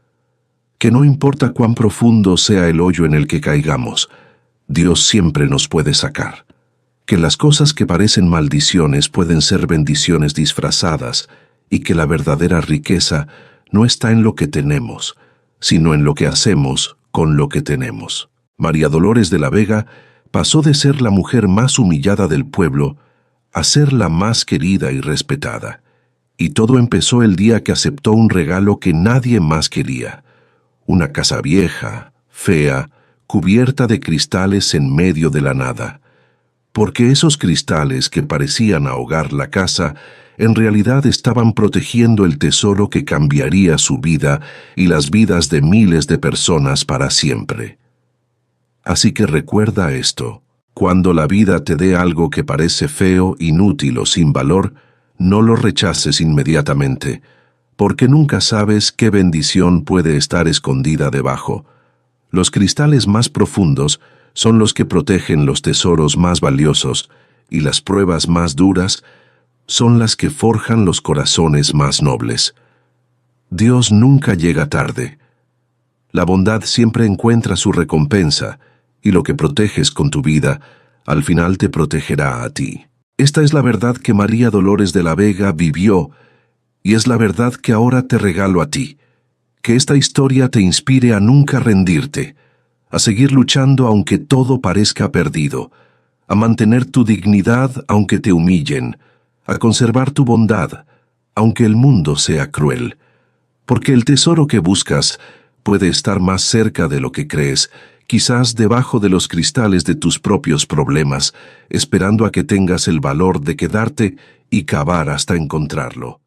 Que no importa cuán profundo sea el hoyo en el que caigamos, Dios siempre nos puede sacar. que las cosas que parecen maldiciones pueden ser bendiciones disfrazadas y que la verdadera riqueza no está en lo que tenemos, sino en lo que hacemos con lo que tenemos. María Dolores de la Vega pasó de ser la mujer más humillada del pueblo a ser la más querida y respetada. Y todo empezó el día que aceptó un regalo que nadie más quería: una casa vieja, fea, cubierta de cristales en medio de la nada. Porque esos cristales que parecían ahogar la casa, en realidad estaban protegiendo el tesoro que cambiaría su vida y las vidas de miles de personas para siempre. Así que recuerda esto: cuando la vida te dé algo que parece feo, inútil o sin valor, no lo rechaces inmediatamente, porque nunca sabes qué bendición puede estar escondida debajo. Los cristales más profundos son los que protegen los tesoros más valiosos, y las pruebas más duras son las que forjan los corazones más nobles. Dios nunca llega tarde. La bondad siempre encuentra su recompensa, y lo que proteges con tu vida, al final te protegerá a ti. Esta es la verdad que María Dolores de la Vega vivió, y es la verdad que ahora te regalo a ti. Que esta historia te inspire a nunca rendirte, a seguir luchando aunque todo parezca perdido, a mantener tu dignidad aunque te humillen, a conservar tu bondad aunque el mundo sea cruel. Porque el tesoro que buscas puede estar más cerca de lo que crees, quizás debajo de los cristales de tus propios problemas, esperando a que tengas el valor de quedarte y cavar hasta encontrarlo.